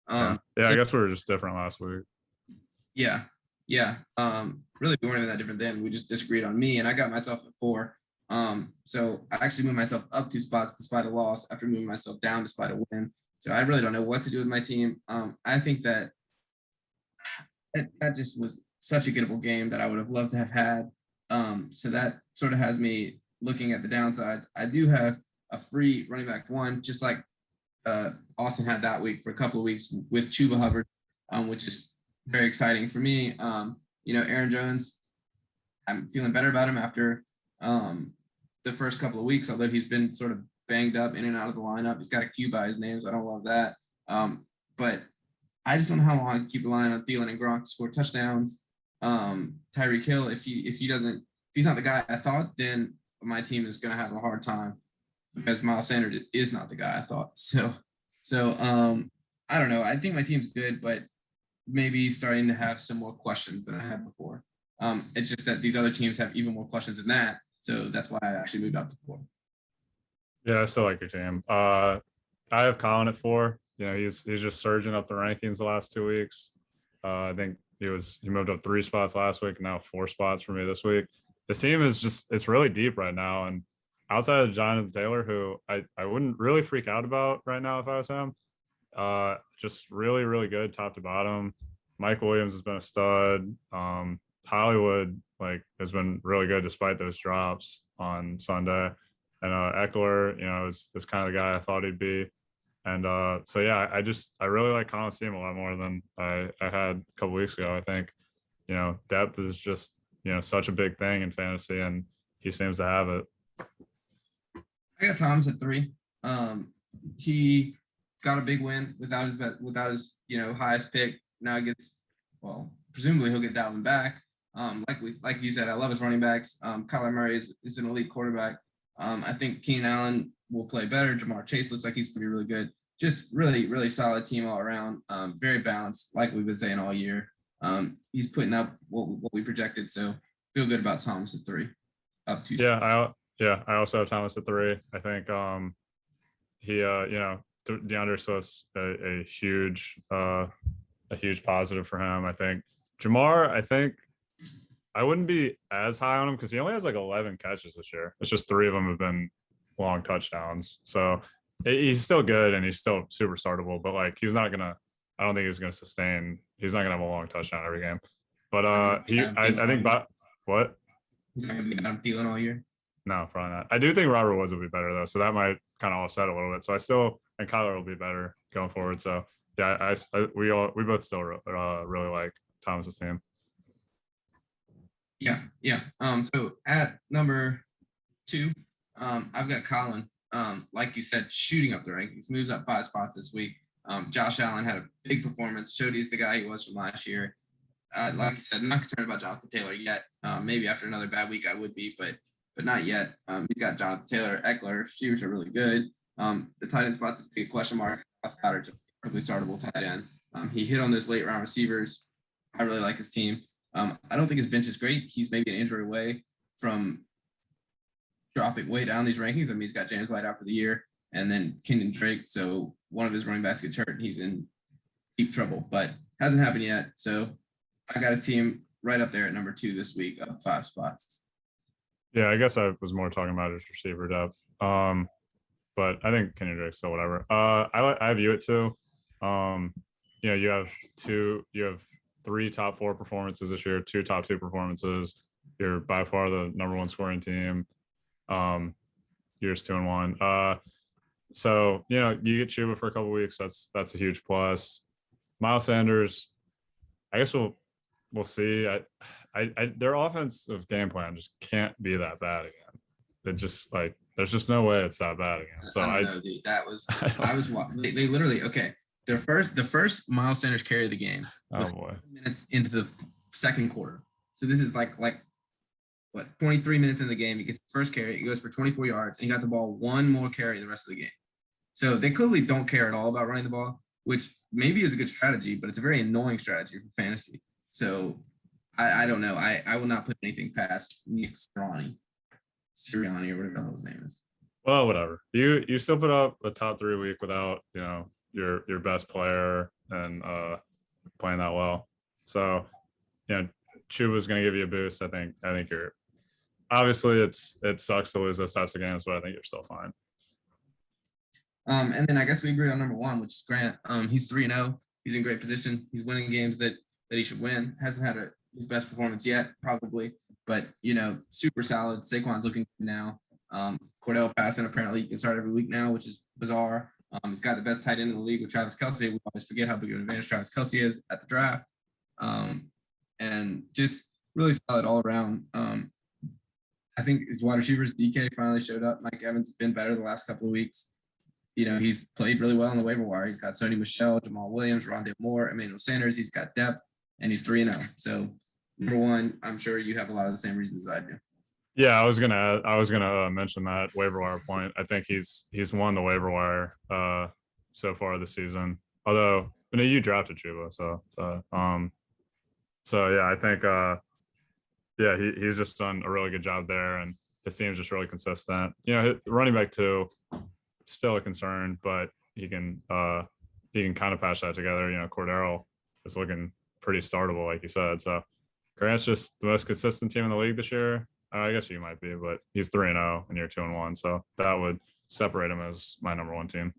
Yeah, I guess we were just different last week.
Yeah. Really, we weren't even that different then. We just disagreed on me, and I got myself at 4. So I actually moved myself up 2 spots despite a loss after moving myself down despite a win. So I really don't know what to do with my team. I think that just was such a gettable game that I would have loved to have had. So that sort of has me looking at the downsides. I do have a free running back 1, just like Austin had that week for a couple of weeks with Chuba Hubbard, which is very exciting for me. Aaron Jones, I'm feeling better about him after the first couple of weeks, although he's been sort of banged up in and out of the lineup. He's got a Q by his name, so I don't love that. But I just don't know how long I can keep relying on Thielen and Gronk to score touchdowns. Tyreek Hill, if he's not the guy I thought, then my team is going to have a hard time because Miles Sanders is not the guy I thought. So I don't know. I think my team's good, but maybe starting to have some more questions than I had before. It's just that these other teams have even more questions than that. So that's why I actually moved up to 4.
Yeah, I still like your team. I have Colin at 4. He's just surging up the rankings the last 2 weeks. I think he moved up 3 spots last week, now 4 spots for me this week. The team is it's really deep right now. And outside of Jonathan Taylor, who I wouldn't really freak out about right now if I was him, just really, really good top to bottom. Mike Williams has been a stud. Hollywood has been really good despite those drops on Sunday. And Eckler, is kind of the guy I thought he'd be. And so yeah, I really like Colin's team a lot more than I had a couple weeks ago. I think, depth is just such a big thing in fantasy, and he seems to have it.
I got Thomas at 3. He got a big win without his highest pick. Now he gets, presumably he'll get Dalvin back. Like you said, I love his running backs. Kyler Murray is an elite quarterback. I think Keenan Allen will play better. Jamar Chase looks like he's going to be really good. Just really, really solid team all around. Very balanced, like we've been saying all year. He's putting up what we projected. So feel good about Thomas at 3. Up 2.
I also have Thomas at 3. I think he DeAndre Swift's a huge positive for him. I think Jamar, I wouldn't be as high on him because he only has 11 catches this year. It's just 3 of them have been long touchdowns. So he's still good and he's still super startable, but I don't think he's going to sustain. He's not going to have a long touchdown every game. But I think what?
He's not going to be Adam Thielen all year.
No, probably not. I do think Robert Woods will be better though, so that might kind of offset a little bit. So I still and Kyler will be better going forward. So yeah, we both still really like Thomas's team.
Yeah. So at number 2, I've got Colin. Like you said, shooting up the rankings, moves up 5 spots this week. Josh Allen had a big performance, showed he's the guy he was from last year. Like you said, I'm not concerned about Jonathan Taylor yet. Maybe after another bad week I would be, but not yet. He's got Jonathan Taylor, Eckler. Receivers are really good. The tight end spots is a big question mark. Ross Goddard's a perfectly startable tight end. He hit on those late round receivers. I really like his team. I don't think his bench is great. He's maybe an injury away from dropping way down these rankings. I mean, he's got James White out for the year, and then Kenyon Drake. So one of his running backs gets hurt, and he's in deep trouble. But hasn't happened yet. So I got his team right up there at number 2 this week, up 5 spots.
Yeah, I guess I was more talking about his receiver depth. But I think Kenyon Drake's still whatever. I have you at 2. You have 3 top 4 performances this year, 2 top 2 performances. You're by far the number 1 scoring team. You're just 2-1. So you get Chuba for a couple weeks. That's a huge plus. Miles Sanders, I guess we'll see. Their offensive game plan just can't be that bad again. It just there's just no way it's that bad again. So
I don't know, dude. That was they literally okay. The first Miles Sanders carry of the game was minutes into the second quarter. So this is like 23 minutes in the game. He gets his first carry. He goes for 24 yards, and he got the ball one more carry the rest of the game. So they clearly don't care at all about running the ball, which maybe is a good strategy, but it's a very annoying strategy for fantasy. So I don't know. I will not put anything past Nick Sirianni or whatever the hell his name is.
Well, whatever. You still put up a top 3 week without your best player and playing that well. So Chuba's going to give you a boost. I think you're obviously it sucks to lose those types of games, but I think you're still fine.
And then I guess we agree on number 1, which is Grant. He's 3-0. He's in great position. He's winning games that he should win. Hasn't had his best performance yet, probably, but super solid. Saquon's looking good now. Cordell Patterson apparently you can start every week now, which is bizarre. He's got the best tight end in the league with Travis Kelce. We always forget how big of an advantage Travis Kelce is at the draft. And just really solid all around. I think his wide receivers, DK finally showed up. Mike Evans has been better the last couple of weeks. He's played really well on the waiver wire. He's got Sony Michel, Jamal Williams, Rondale Moore, Emmanuel Sanders. He's got depth, and he's 3-0. So number 1, I'm sure you have a lot of the same reasons I do.
Yeah, I was gonna mention that waiver wire point. I think he's won the waiver wire so far this season. Although you drafted Chuba, so yeah, I think he's just done a really good job there, and his team's just really consistent. Running back 2, still a concern, but he can kind of patch that together. Cordero is looking pretty startable, like you said. So Grant's just the most consistent team in the league this year. I guess you might be, but he's 3-0 and you're 2-1. So that would separate him as my number 1 team.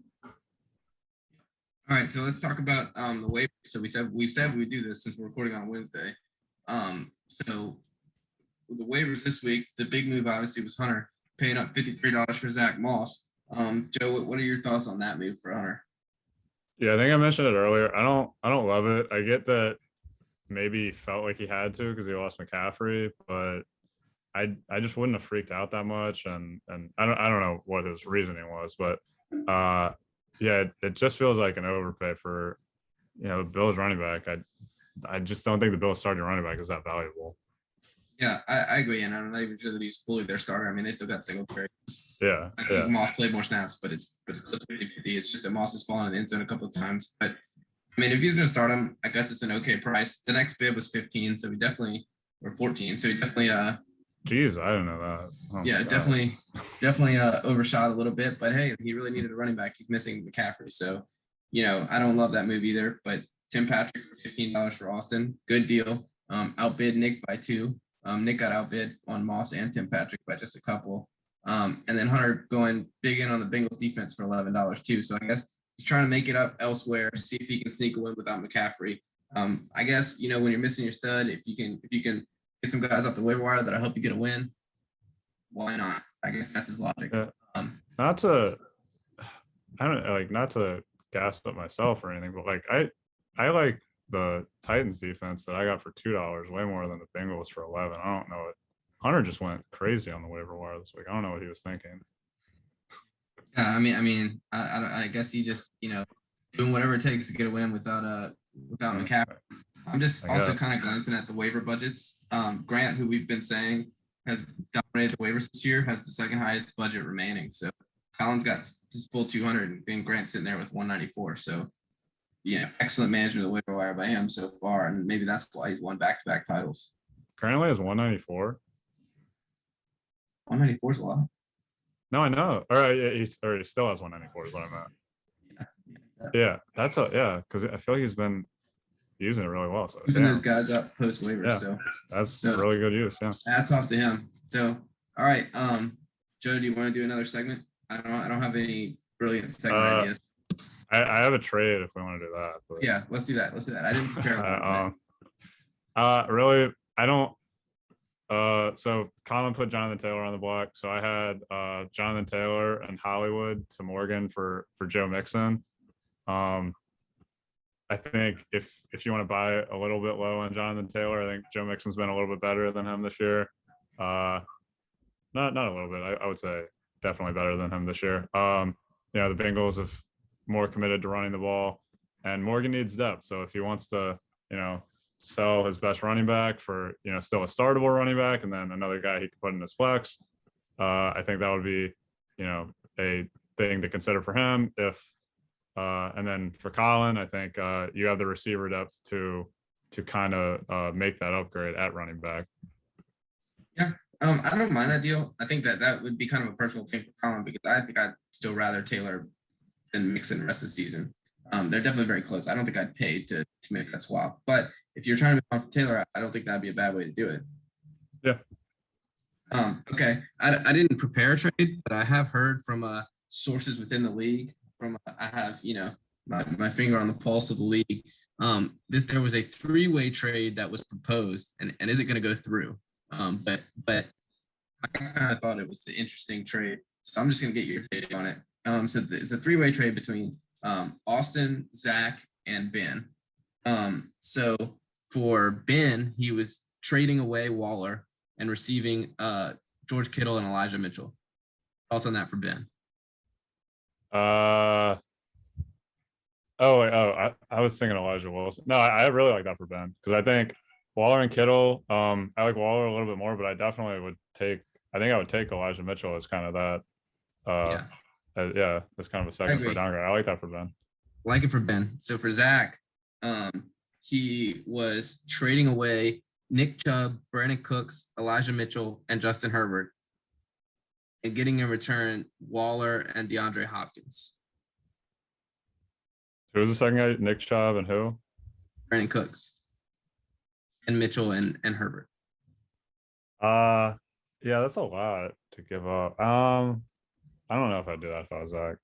All right, so let's talk about the waivers. So we said we would do this since we're recording on Wednesday. So with the waivers this week, the big move obviously was Hunter paying up $53 for Zach Moss. Joe, what are your thoughts on that move for Hunter?
Yeah, I think I mentioned it earlier. I don't love it. I get that maybe he felt like he had to because he lost McCaffrey, but I just wouldn't have freaked out that much, and I don't know what his reasoning was, but it just feels like an overpay for the Bills running back. I just don't think the Bills starting running back is that valuable.
Yeah, I agree, and I'm not even sure that he's fully their starter. I mean, they still got Singletary.
Yeah,
I think Moss played more snaps, but it's close to 50-50. It's just that Moss has fallen in the end zone a couple of times. But I mean, if he's going to start him, I guess it's an okay price. The next bid was 15, so or 14, so he definitely
Jeez, I didn't know that.
Oh, yeah, definitely overshot a little bit, but hey, he really needed a running back. He's missing McCaffrey, so I don't love that move either. But Tim Patrick for $15 for Austin, good deal. Outbid Nick by 2. Nick got outbid on Moss and Tim Patrick by just a couple. And then Hunter going big in on the Bengals defense for $11 too. So I guess he's trying to make it up elsewhere, see if he can sneak a win without McCaffrey. I guess when you're missing your stud, if you can get some guys off the waiver wire that'll help you get a win, why not? I guess that's his logic.
Yeah.
Um,
Not to, I don't like not to gas up myself or anything, but like I like the Titans defense that I got for $2 way more than the Bengals for 11. I don't know it. Hunter just went crazy on the waiver wire this week. I don't know what he was thinking.
yeah, I guess he just doing whatever it takes to get a win without McCaffrey. I'm just
I
also
guess.
kind of glancing at the waiver budgets. Grant, who we've been saying has dominated the waivers this year, has the second highest budget remaining. So Collins got his full 200, and then Grant's sitting there with 194. So excellent management of the waiver wire by him so far, and maybe that's why he's won back-to-back titles.
Currently has 194.
194 is a lot.
No, I know. All right, he still has 194 is what I meant. Yeah, because I feel like he's been using it really well. So
even those guys up post waivers.
Yeah,
so
that's really good use. Yeah.
Hats off to him. So all right, Joe, do you want to do another segment? I don't have any brilliant segment ideas.
I have a trade if we want to do that. But
Yeah, let's do that. I didn't prepare.
Really, I don't. So Colin put Jonathan Taylor on the block. So I had Jonathan Taylor and Hollywood to Morgan for Joe Mixon. I think if you want to buy a little bit low on Jonathan Taylor, I think Joe Mixon's been a little bit better than him this year. Not a little bit. I would say definitely better than him this year. The Bengals have more committed to running the ball, and Morgan needs depth. So if he wants to, sell his best running back for, still a startable running back, and then another guy he could put in his flex, I think that would be, a thing to consider for him. And then for Colin, I think you have the receiver depth to kind of make that upgrade at running back.
Yeah, I don't mind that deal. I think that would be kind of a personal thing for Colin, because I think I'd still rather Taylor than Mixon the rest of the season. They're definitely very close. I don't think I'd pay to make that swap. But if you're trying to move on for Taylor, I don't think that'd be a bad way to do it.
Yeah.
Okay. I didn't prepare a trade, but I have heard from sources within the league. I have my finger on the pulse of the league. There was a 3-way trade that was proposed, and isn't going to go through. But I kind of thought it was an interesting trade, so I'm just going to get your take on it. So it's a 3-way trade between Austin, Zach, and Ben. So for Ben, he was trading away Waller and receiving George Kittle and Elijah Mitchell. Thoughts on that for Ben?
I was thinking Elijah Wilson. No, I really like that for Ben, because I think Waller and Kittle. I like Waller a little bit more, but I definitely would take. I think I would take Elijah Mitchell as kind of that. That's kind of a second for downgrade. I like that for Ben.
Like it for Ben. So for Zach, he was trading away Nick Chubb, Brandon Cooks, Elijah Mitchell, and Justin Herbert, and getting in return Waller and DeAndre Hopkins.
Who was the second guy? Nick Chubb and who?
Brandon Cooks and Mitchell and Herbert.
Yeah, that's a lot to give up. I don't know if I'd do that if I was Zach.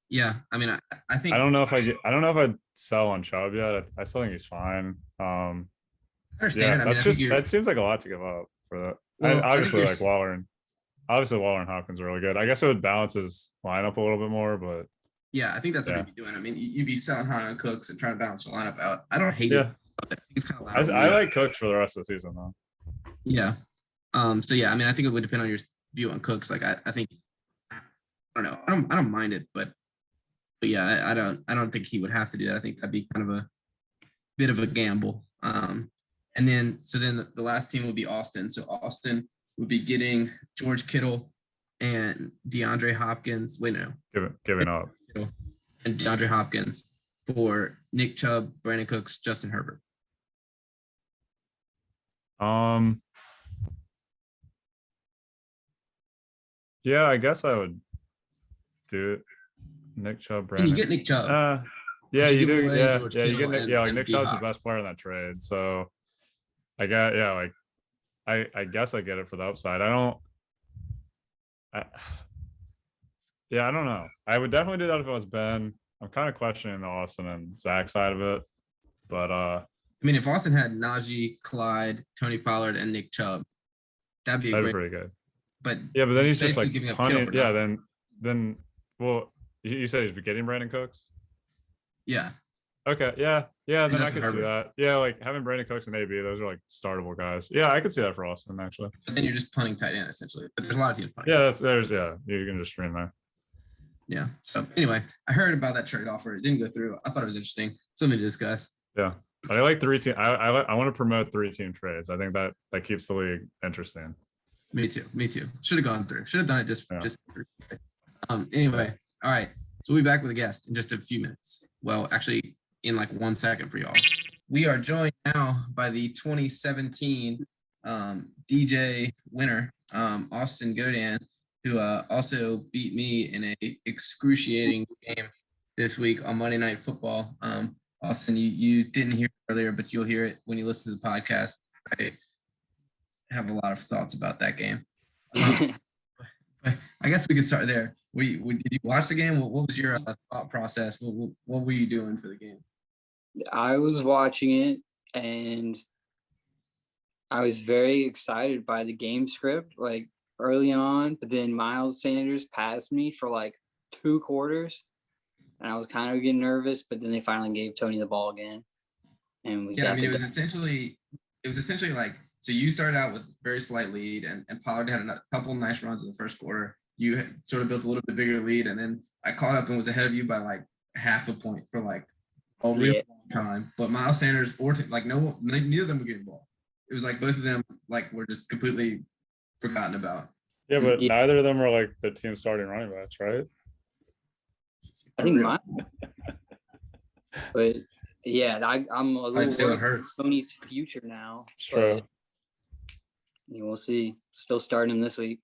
Yeah, I mean, I think
I don't know if I'd sell on Chubb yet. I still think he's fine.
I understand.
Yeah, that seems like a lot to give up for that.
Well,
obviously, like Waller and Hopkins are really good. I guess it would balance his lineup a little bit more, but
yeah, I think that's what you'd be doing. I mean, you'd be selling high on Cooks and trying to balance the lineup out. I don't hate it. It's kind of loud.
I like Cooks for the rest of the season, though.
Yeah. So yeah, I mean, I think it would depend on your view on Cooks. Like, I think, I don't know. I don't mind it, but yeah, I don't think he would have to do that. I think that'd be kind of a bit of a gamble. And then the last team would be Austin. So Austin would be getting George Kittle and DeAndre Hopkins. Wait, no.
Giving up.
And DeAndre Hopkins for Nick Chubb, Brandon Cooks, Justin Herbert.
Yeah, I guess I would do it. Nick Chubb, Brandon.
And you get Nick Chubb.
Yeah, you do. Yeah,
George
you get
Kittle
Nick.
and
Nick Chubb's the best player in that trade. So I got I guess I get it for the upside. I don't know. I would definitely do that if it was Ben. I'm kind of questioning the Austin and Zach side of it, but
I mean, if Austin had Najee, Clyde, Tony Pollard, and Nick Chubb, that'd be
pretty good.
but
Yeah, but then he's just
basically
like
giving up
punting.
Kittle.
Yeah, then well, you said he's getting Brandon Cooks.
Yeah,
Okay, yeah,
and
then I
Justin
could see
Herbert.
that. Yeah, like having Brandon Cooks and AB, those are like startable guys. Yeah, I could see that for Austin actually.
But then you're just punting tight end essentially. But there's a lot of teams punting.
Yeah, you can just stream there.
Yeah. So anyway, I heard about that trade offer. It didn't go through. I thought it was interesting. Something to discuss.
Yeah, I like 3-team. I want to promote 3-team trades. I think that keeps the league interesting.
Me too. Should have gone through. Should have done it just. Anyway, all right. So we'll be back with a guest in just a few minutes. Well, actually, in like 1 second for y'all. We are joined now by the 2017 DJ winner, Austin Gaudin, who also beat me in a excruciating game this week on Monday Night Football. Austin, you didn't hear it earlier, but you'll hear it when you listen to the podcast. I have a lot of thoughts about that game. But I guess we could start there. Did you watch the game? What was your thought process? What were you doing for the game?
I was watching it, and I was very excited by the game script, like early on, but then Miles Sanders passed me for like 2 quarters, and I was kind of getting nervous, but then they finally gave Tony the ball again. And
it was essentially like, so you started out with a very slight lead, and Pollard had a couple nice runs in the first quarter. You had sort of built a little bit bigger lead, and then I caught up and was ahead of you by like half a point for like a real long time. But Miles Sanders neither of them were getting the ball. It was like both of them like were just completely forgotten about.
Yeah, but neither of them are like the team starting running backs, right?
I think mine. But yeah, I'm a little worried about Tony's future now.
True.
We'll see. Still starting him this week.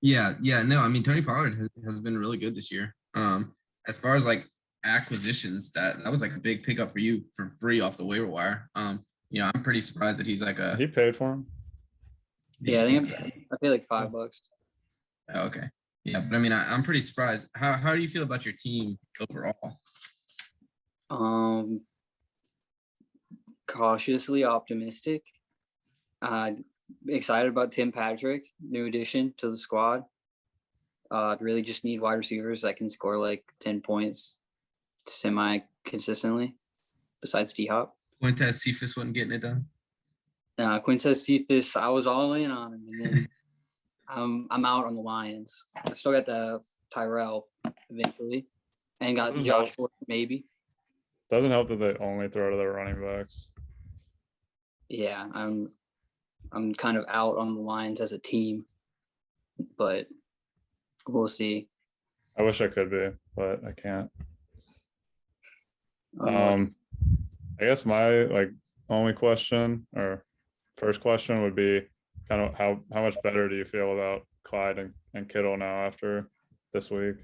Yeah. No, I mean, Tony Pollard has been really good this year. As far as like acquisitions, that was like a big pickup for you for free off the waiver wire. I'm pretty surprised that he's like
he paid for him.
Yeah, I think I paid like $5.
Oh, okay. Yeah, but I mean, I'm pretty surprised. How do you feel about your team overall?
Cautiously optimistic. Excited about Tim Patrick, new addition to the squad. Really just need wide receivers that can score like 10 points semi-consistently, besides D-Hop.
Quintez Cephas wasn't getting it done?
Quintez Cephas, I was all in on him, and then I'm out on the Lions. I still got the Tyrell eventually, and got Josh Ford maybe.
Doesn't help that they only throw to their running backs.
Yeah, I'm kind of out on the Lions as a team, but we'll see.
I wish I could be, but I can't. I guess my only question or first question would be kind of how much better do you feel about Clyde and Kittle now after this week?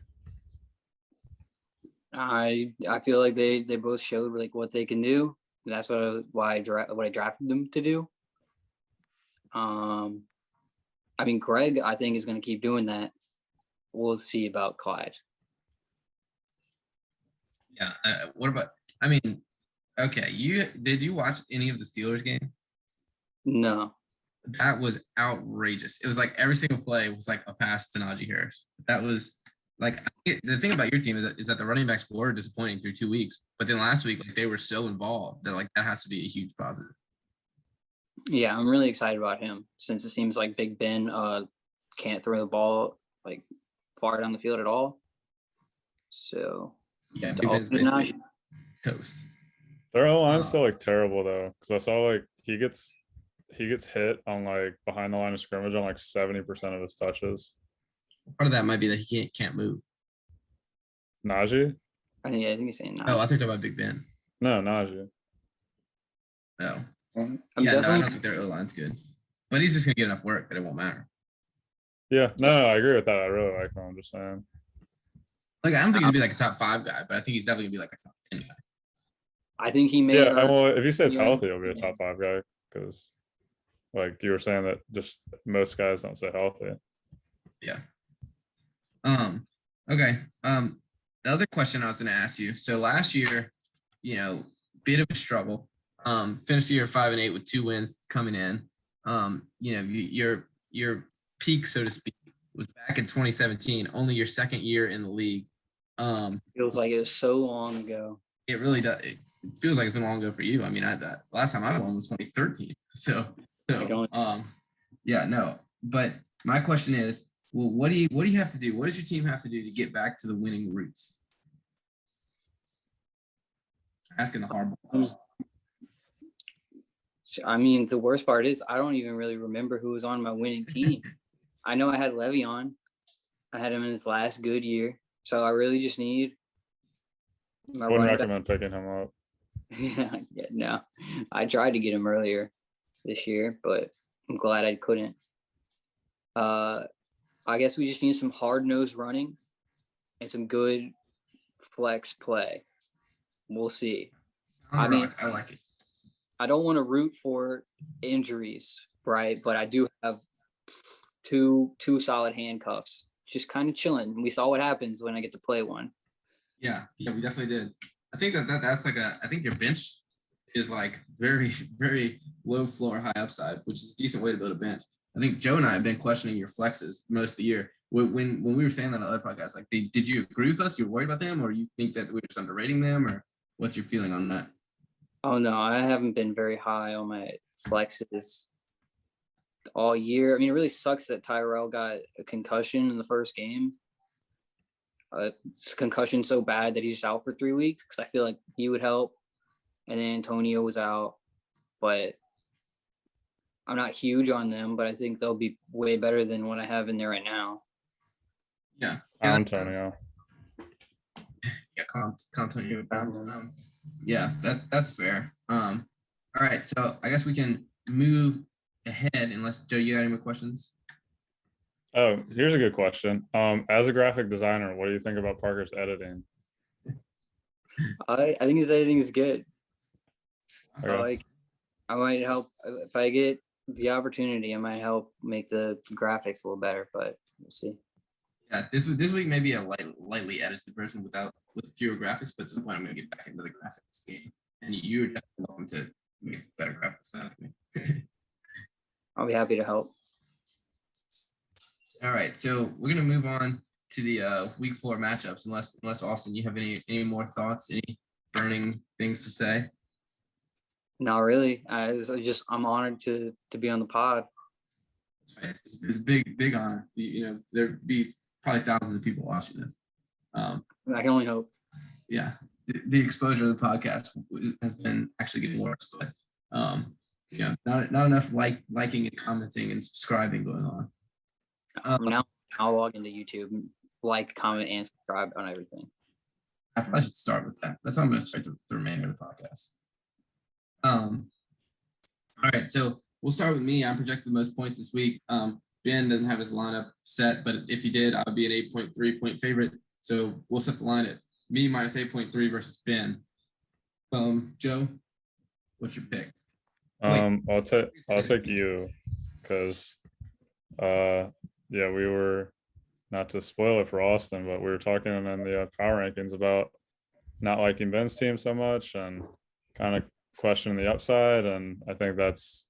I feel like they both showed like what they can do. That's what I drafted them to do. I mean, Greg, I think, is going to keep doing that. We'll see about Clyde.
Yeah. What about? I mean, okay. Did you watch any of the Steelers game?
No.
That was outrageous. It was like every single play was like a pass to Najee Harris. That was like the thing about your team is that the running backs were disappointing through 2 weeks, but then last week like they were so involved that like that has to be a huge positive.
Yeah, I'm really excited about him since it seems like Big Ben can't throw the ball like far down the field at all. So
yeah, Big Ben's basically toast.
Their O-line's still like terrible though, because I saw like he gets hit on like behind the line of scrimmage on like 70% of his touches.
Part of that might be that he can't move.
Najee?
I think he's saying Najee.
Oh, I think about Big Ben.
No, Najee.
No. I don't think their O-line's good. But he's just gonna get enough work that it won't matter.
Yeah, no, I agree with that. I really like him. I'm just saying.
Like I don't think he'd be like a top 5 guy, but I think he's definitely gonna be like a top 10 guy.
I think he may.
Yeah, well, if he stays healthy, he'll be a top 5 guy because, like you were saying, that just most guys don't stay healthy.
Yeah. Okay. The other question I was gonna ask you. So last year, bit of a struggle. Finished the year 5-8 with 2 wins coming in. Your peak, so to speak, was back in 2017, only your second year in the league.
Feels like it was so long ago.
It really does. It feels like it's been long ago for you. I mean, that last time I won was 2013. So yeah, no. But my question is, well, what do you have to do? What does your team have to do to get back to the winning roots? Asking the hard balls.
I mean, the worst part is I don't even really remember who was on my winning team. I know I had Levy on. I had him in his last good year. So I really just need my
Wouldn't
running back.
recommend picking him up.
Yeah, no. I tried to get him earlier this year, but I'm glad I couldn't. I guess we just need some hard-nosed running and some good flex play. We'll see. I mean,
I like it.
I don't want to root for injuries, right? But I do have two solid handcuffs, just kind of chilling. We saw what happens when I get to play one.
Yeah, we definitely did. I think that's like I think your bench is like very, very low floor, high upside, which is a decent way to build a bench. I think Joe and I have been questioning your flexes most of the year. When we were saying that on other podcasts, like did you agree with us? You're worried about them, or you think that we're just underrating them, or what's your feeling on that?
Oh no, I haven't been very high on my flexes all year. I mean, it really sucks that Tyrell got a concussion in the first game. It's concussion so bad that he's out for 3 weeks because I feel like he would help. And then Antonio was out, but I'm not huge on them, but I think they'll be way better than what I have in there right now.
Yeah,
Antonio.
Yeah, Antonio. Yeah, that's fair. All right, so I guess we can move ahead unless Joe, you got any more questions?
Oh, here's a good question. As a graphic designer, what do you think about Parker's editing?
I think his editing is good.
Okay.
I might help if I get the opportunity. I might help make the graphics a little better, but we'll see.
Yeah, this week may be a lightly edited version with fewer graphics, but at some point I'm going to get back into the graphics game, and you're definitely welcome to make better graphics than me.
I'll be happy to help.
All right, so we're going to move on to the week 4 matchups. Unless Austin, you have any more thoughts, any burning things to say?
Not really. I'm honored to be on the pod.
That's right. It's a big honor. You know, there'd be probably thousands of people watching this.
I can only hope.
Yeah, the exposure of the podcast has been actually getting worse, but yeah, not enough liking and commenting and subscribing going on.
Now I'll log into YouTube, like, comment, and subscribe on everything.
I probably should start with that. That's how I'm going to start the remainder of the podcast. All right, so we'll start with me. I'm projected the most points this week. Ben doesn't have his lineup set, but if he did, I would be an 8.3 point favorite. So we'll set the line at me minus 8.3 versus Ben. Joe, what's your pick?
I'll take you because yeah, we were, not to spoil it for Austin, but we were talking in the power rankings about not liking Ben's team so much and kind of questioning the upside, and I think that's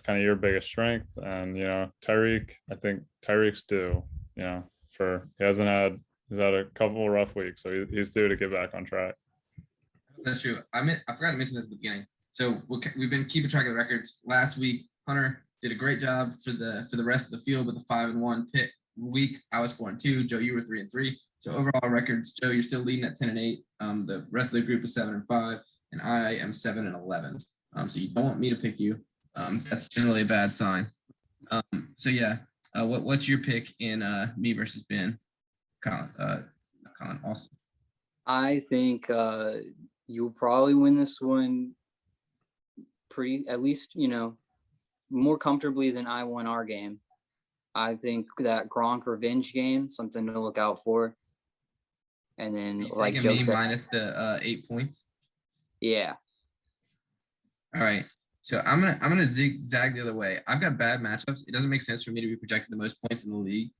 kind of your biggest strength. And Tyreek, I think Tyreek's due. He's had a couple of rough weeks, so he's due to get back on track.
That's true. I forgot to mention this at the beginning. So we've been keeping track of the records. Last week, Hunter did a great job for the rest of the field with the 5-1 pick week. I was 4-2. Joe, you were 3-3. So overall records, Joe, you're still leading at 10-8. The rest of the group is 7-5, and I am 7-11. So you don't want me to pick you. That's generally a bad sign. So yeah, what's your pick in me versus Ben? Colin, Austin.
I think you'll probably win this one at least, more comfortably than I won our game. I think that Gronk revenge game, something to look out for. And then like Joe said,
minus the 8 points.
Yeah.
All right. So I'm gonna zigzag the other way. I've got bad matchups. It doesn't make sense for me to be projected the most points in the league.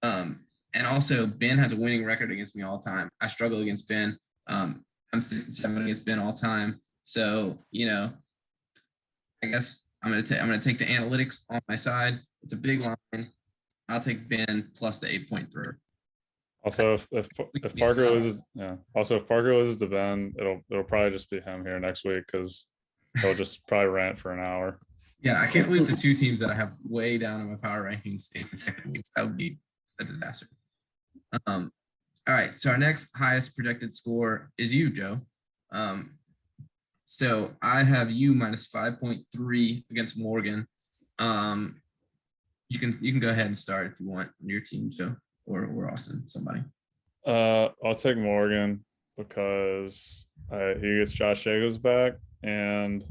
And also Ben has a winning record against me all time. I struggle against Ben. I'm 6-7 against Ben all time. So I guess I'm gonna take the analytics on my side. It's a big line. I'll take Ben plus the 8.3.
Also, if Parker loses, yeah. Also, if Parker loses to Ben, it'll probably just be him here next week because he'll just probably rant for an hour.
Yeah, I can't lose to two teams that I have way down in my power rankings in second weeks. That would be a disaster. All right, so our next highest projected score is you, Joe. So I have you minus 5.3 against Morgan. You can go ahead and start if you want on your team, Joe, or Austin, somebody.
I'll take Morgan because he gets Josh Jacobs back, and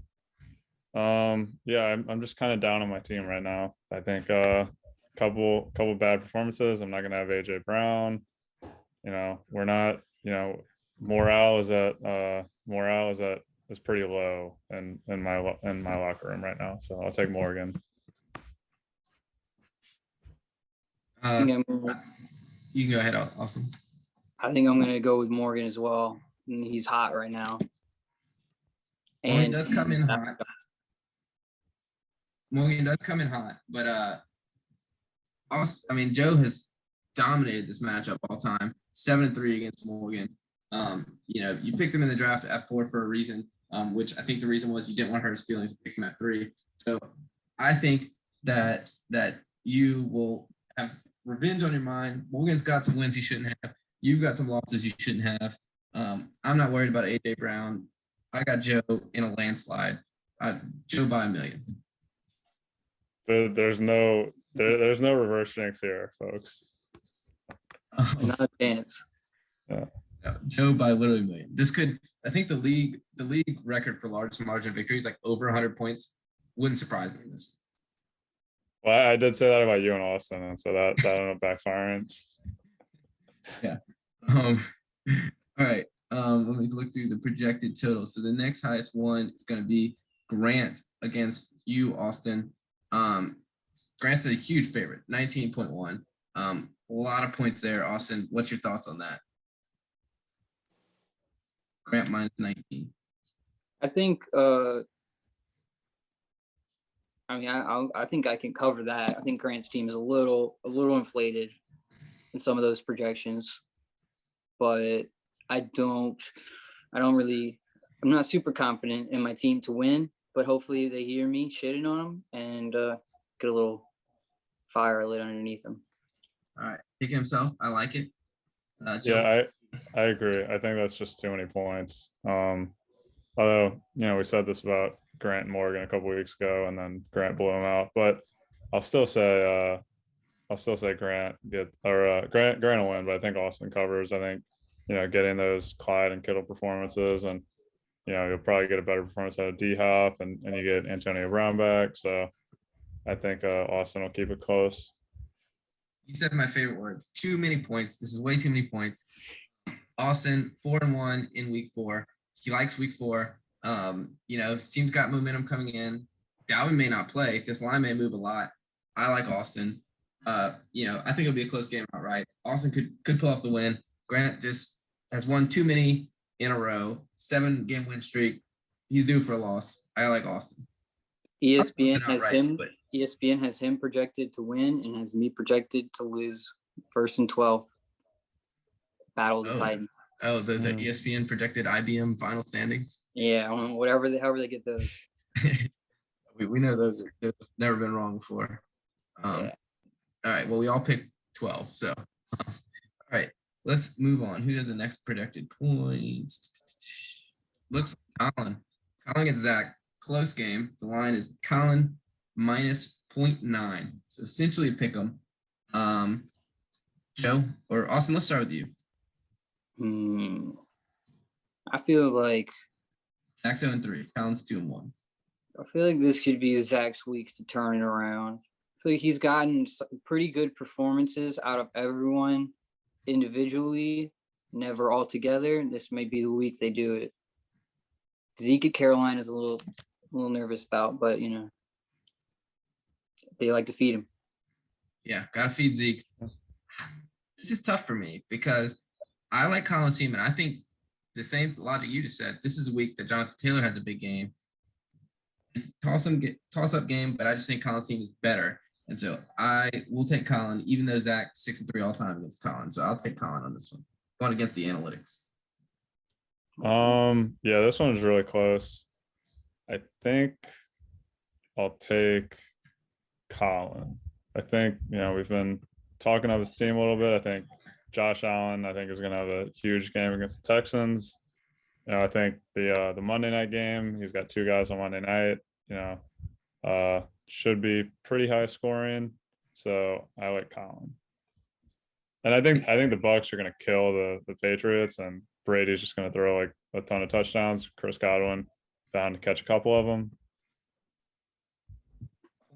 yeah, I'm just kind of down on my team right now. I think couple bad performances. I'm not gonna have AJ Brown. We're not. Morale is pretty low in my locker room right now. So I'll take Morgan.
You can go ahead, Austin.
I think I'm gonna go with Morgan as well. He's hot right now.
Morgan does come in hot. But Joe has dominated this matchup all time. 7-3 against Morgan. You picked him in the draft at 4 for a reason, which I think the reason was you didn't want to hurt his feelings and pick him at 3. So I think that you will have revenge on your mind. Morgan's got some wins he shouldn't have. You've got some losses you shouldn't have. I'm not worried about AJ Brown. I got Joe in a landslide. Joe by 1 million.
There's no reverse jinx here, folks.
Not a chance.
Yeah.
No, Joe by literally 1 million. I think the league record for largest margin of victory is like over 100 points. Wouldn't surprise me in this.
Well, I did say that about you and Austin, and so that ended up backfiring.
Yeah. All right. Let me look through the projected total. So the next highest one is going to be Grant against you, Austin. Grant's a huge favorite, 19.1. A lot of points there, Austin. What's your thoughts on that? Grant minus 19.
I think I think I can cover that. I think Grant's team is a little inflated in some of those projections, but I'm not super confident in my team to win, but hopefully they hear me shitting on them and get a little fire lit underneath them.
All right, picking himself. I like it.
Yeah, I agree. I think that's just too many points. Although, we said this about Grant and Morgan a couple weeks ago, and then Grant blew him out. But I'll still say Grant Grant will win, but I think Austin covers. I think, getting those Clyde and Kittle performances, and you'll probably get a better performance out of D-Hop, and you get Antonio Brown back. So I think Austin will keep it close.
You said my favorite words. Too many points. This is way too many points. Austin 4-1 in week 4. He likes week 4. His team's got momentum coming in. Dalvin may not play. This line may move a lot. I like Austin. I think it'll be a close game outright. Austin could pull off the win. Grant just has won too many in a row. 7-game win streak. He's due for a loss. I like Austin.
ESPN has him projected to win and has me projected to lose 1st and 12th. Battle of the Titans.
Oh, the ESPN projected IBM final standings.
Yeah, however they get those.
we know those they've never been wrong before. Yeah. All right. Well, we all picked 12. So, all right, let's move on. Who does the next projected points? Looks like Colin. Colin gets Zach. Close game. The line is Colin minus 0.9. So essentially a pick 'em. Joe or Austin, let's start with you.
I feel like
Zach's 0-3. Colin's 2-1.
I feel like this should be Zach's week to turn it around. I feel like he's gotten pretty good performances out of everyone individually, never all together. This may be the week they do it. Zeke at Carolina is a little nervous about, but they like to feed him.
Yeah, gotta feed Zeke. This is tough for me because I like Colin's team, and I think the same logic you just said. This is a week that Jonathan Taylor has a big game. It's toss-up game, but I just think Colin's team is better. And so I will take Colin, even though Zach 6-3 all time against Colin. So I'll take Colin on this one. Going against the analytics.
Yeah, this one's really close. I think I'll take Colin. I think, we've been talking of his team a little bit. I think Josh Allen, I think, is going to have a huge game against the Texans. I think the Monday night game, he's got 2 guys on Monday night, should be pretty high scoring. So I like Colin. And I think the Bucs are going to kill the Patriots, and Brady's just going to throw like a ton of touchdowns. Chris Godwin bound to catch a couple of them.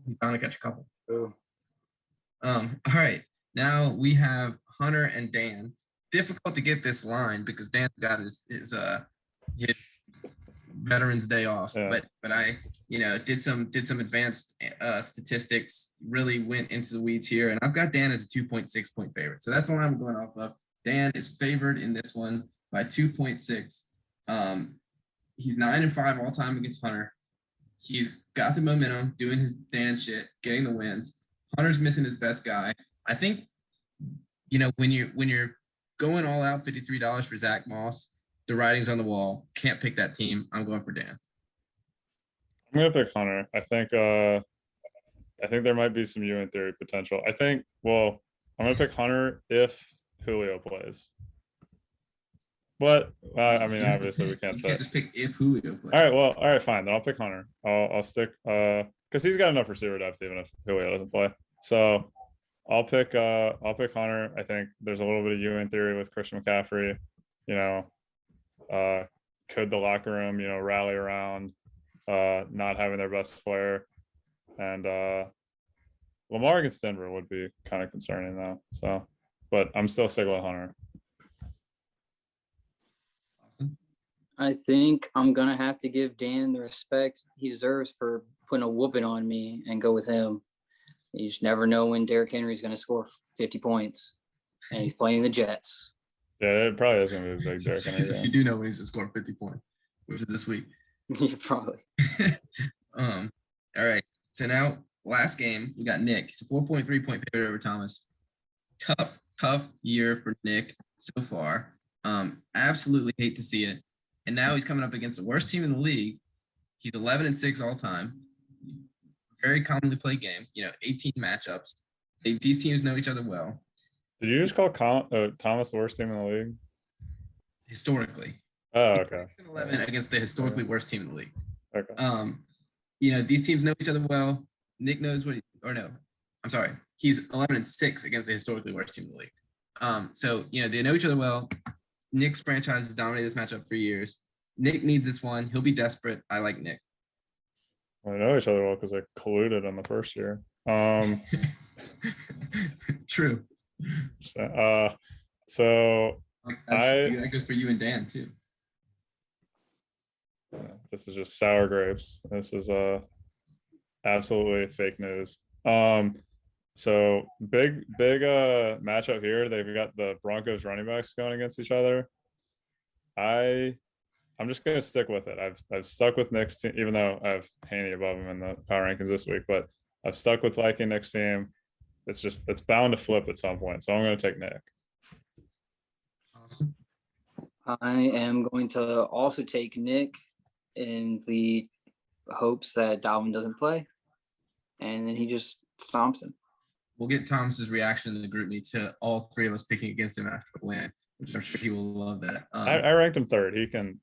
He's bound to catch a couple.
Ooh.
All right. Now we have Hunter and Dan. Difficult to get this line because Dan got his Veterans Day off, but I did some advanced statistics, really went into the weeds here, and I've got Dan as a 2.6 point favorite. So that's the line I'm going off of. Dan is favored in this one by 2.6. He's 9-5 all time against Hunter. He's got the momentum, doing his Dan shit, getting the wins. Hunter's missing his best guy. I think, when you're going all out $53 for Zach Moss, the writing's on the wall. Can't pick that team. I'm going for Dan.
I'm gonna pick Hunter. I think there might be some Ewan theory potential. I'm gonna pick Hunter if Julio plays. But obviously we can't say.
Can't just pick if Julio plays.
All right, fine. Then I'll pick Hunter. I'll stick because he's got enough receiver depth even if Julio doesn't play. So I'll pick Hunter. I think there's a little bit of Ewan theory with Christian McCaffrey. Could the locker room, rally around not having their best player, and Lamar against Denver would be kind of concerning though. So, but I'm still sticking with Hunter.
Awesome.
I think I'm gonna have to give Dan the respect he deserves for putting a whooping on me and go with him. You just never know when Derrick Henry's gonna score 50 points, and he's playing the Jets.
Yeah, it probably is going to be a big Derrick Henry game.
You do know when he's going to score 50 points, which is this week.
Yeah, probably.
All right. So now, last game, we got Nick. It's a 4.3 point favorite over Thomas. Tough year for Nick so far. Absolutely hate to see it. And now he's coming up against the worst team in the league. He's 11-6 all time. Very commonly played game. 18 matchups. These teams know each other well.
Did you just call Thomas the worst team in the league?
Historically.
Oh, okay.
11 against the historically worst team in the league.
Okay.
These teams know each other well. Nick knows he's 11-6 against the historically worst team in the league. So they know each other well. Nick's franchise has dominated this matchup for years. Nick needs this one. He'll be desperate. I like Nick.
Well, they know each other well because they colluded in the first year.
True.
So
that goes for you and Dan too.
This is just sour grapes. This is absolutely fake news. So big matchup here. They've got the Broncos running backs going against each other. I'm just gonna stick with it. I've stuck with Nick's team, even though I have Haney above him in the power rankings this week, but I've stuck with liking Nick's team. It's bound to flip at some point. So I'm going to take Nick.
Awesome.
I am going to also take Nick in the hopes that Dalvin doesn't play, and then he just stomps him.
We'll get Thomas's reaction in the group meet to all three of us picking against him after the win, which I'm sure he will love that.
I ranked him third. He can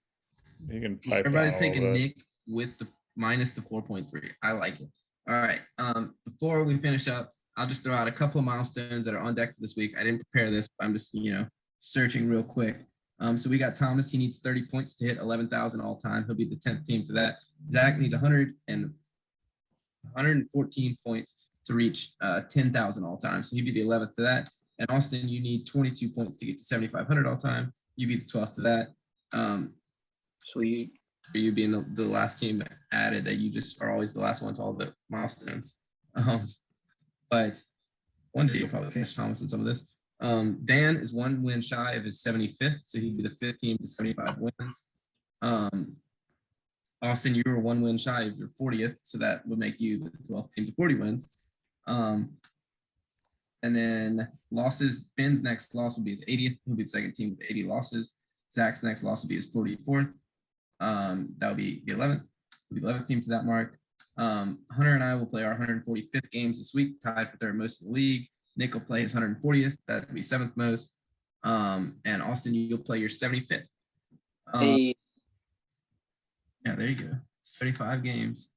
pipe.
Everybody's taking Nick with the minus the 4.3. I like it. All right. Before we finish up, I'll just throw out a couple of milestones that are on deck for this week. I didn't prepare this, but I'm just, searching real quick. So we got Thomas. He needs 30 points to hit 11,000 all time. He'll be the 10th team to that. Zach needs 114 points to reach 10,000 all time. So he'd be the 11th to that. And Austin, you need 22 points to get to 7,500 all time. You'd be the 12th to that.
Sweet.
For you being the last team added, that you just are always the last one to all the milestones. But one day you'll probably finish Thomas in some of this. Dan is 1 win shy of his 75th, so he'd be the 5th team to 75 wins. Austin, you were 1 win shy of your 40th, so that would make you the 12th team to 40 wins. And then losses, Ben's next loss will be his 80th. He'll be the second team with 80 losses. Zach's next loss will be his 44th. That will be the 11th. We'll be the 11th team to that mark. Hunter and I will play our 145th games this week, tied for third most in the league. Nick will play his 140th. That will be 7th most. And Austin, you'll play your 75th.
Hey,
Yeah, there you go. 75 games.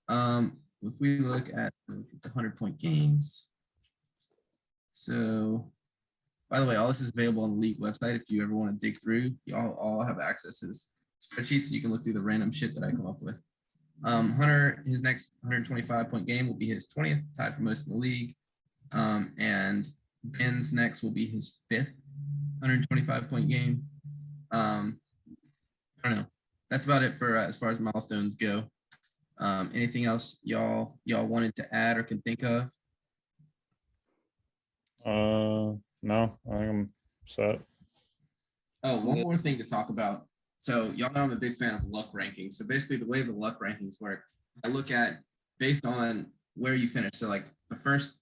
If we look at the 100-point games. So, by the way, all this is available on the league website. If you ever want to dig through, y'all all have access to this spreadsheet, so you can look through the random shit that I come up with. Hunter, his next 125-point game will be his 20th, tied for most in the league. And Ben's next will be his 5th 125-point game. I don't know. That's about it for as far as milestones go. Anything else y'all wanted to add or can think of?
No, I think I'm set.
Oh, one more thing to talk about. So y'all know I'm a big fan of luck rankings. So basically the way the luck rankings work, I look at based on where you finish. So like the first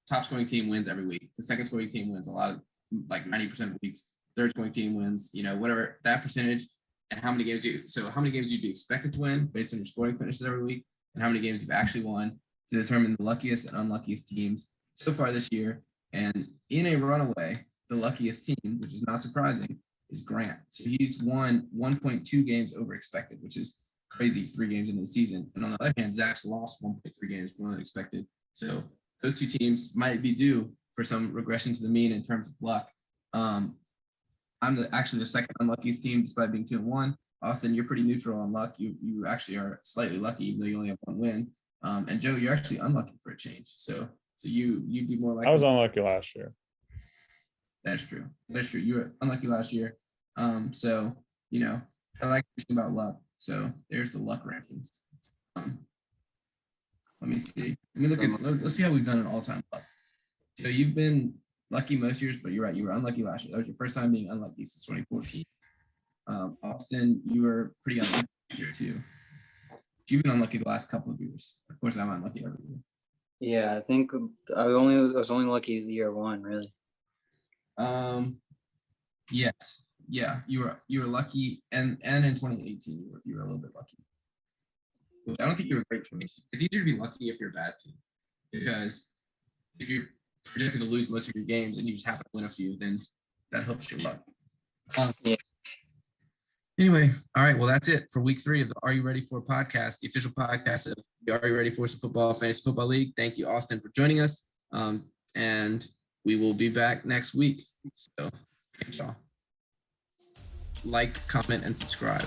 top scoring team wins every week. The second scoring team wins a lot of, like 90% of weeks. Third scoring team wins, whatever that percentage, and how many games you'd be expected to win based on your scoring finishes every week, and how many games you've actually won to determine the luckiest and unluckiest teams so far this year. And in a runaway, the luckiest team, which is not surprising, is Grant. So he's won 1.2 games over expected, which is crazy, 3 games into the season. And on the other hand, Zach's lost 1.3 games more than expected. So those two teams might be due for some regression to the mean in terms of luck. I'm actually the second unluckiest team despite being 2-1. Austin, you're pretty neutral on luck. You actually are slightly lucky, even though you only have 1 win. And Joe, you're actually unlucky for a change. So you'd be more likely.
I was unlucky last year.
That's true. You were unlucky last year. So I like thinking about luck. So there's the luck rankings. Let me see. Let's see how we've done in all-time luck. So you've been lucky most years, but you're right. You were unlucky last year. That was your first time being unlucky since 2014. Austin, you were pretty unlucky this year too. You've been unlucky the last couple of years. Of course, I'm unlucky every year.
yeah, I think I was only lucky the year 1, really.
Yes. Yeah, you were lucky, and in 2018 you were a little bit lucky. I don't think you were great 2018. It's easier to be lucky if you're a bad team, because if you're projected to lose most of your games and you just happen to win a few, then that helps your luck.
Yeah.
Anyway, all right. Well, that's it for week 3 of the Are You Ready For podcast, the official podcast of the Are You Ready For Football Fantasy Football League. Thank you, Austin, for joining us. And we will be back next week. So thank y'all. Like, comment, and subscribe.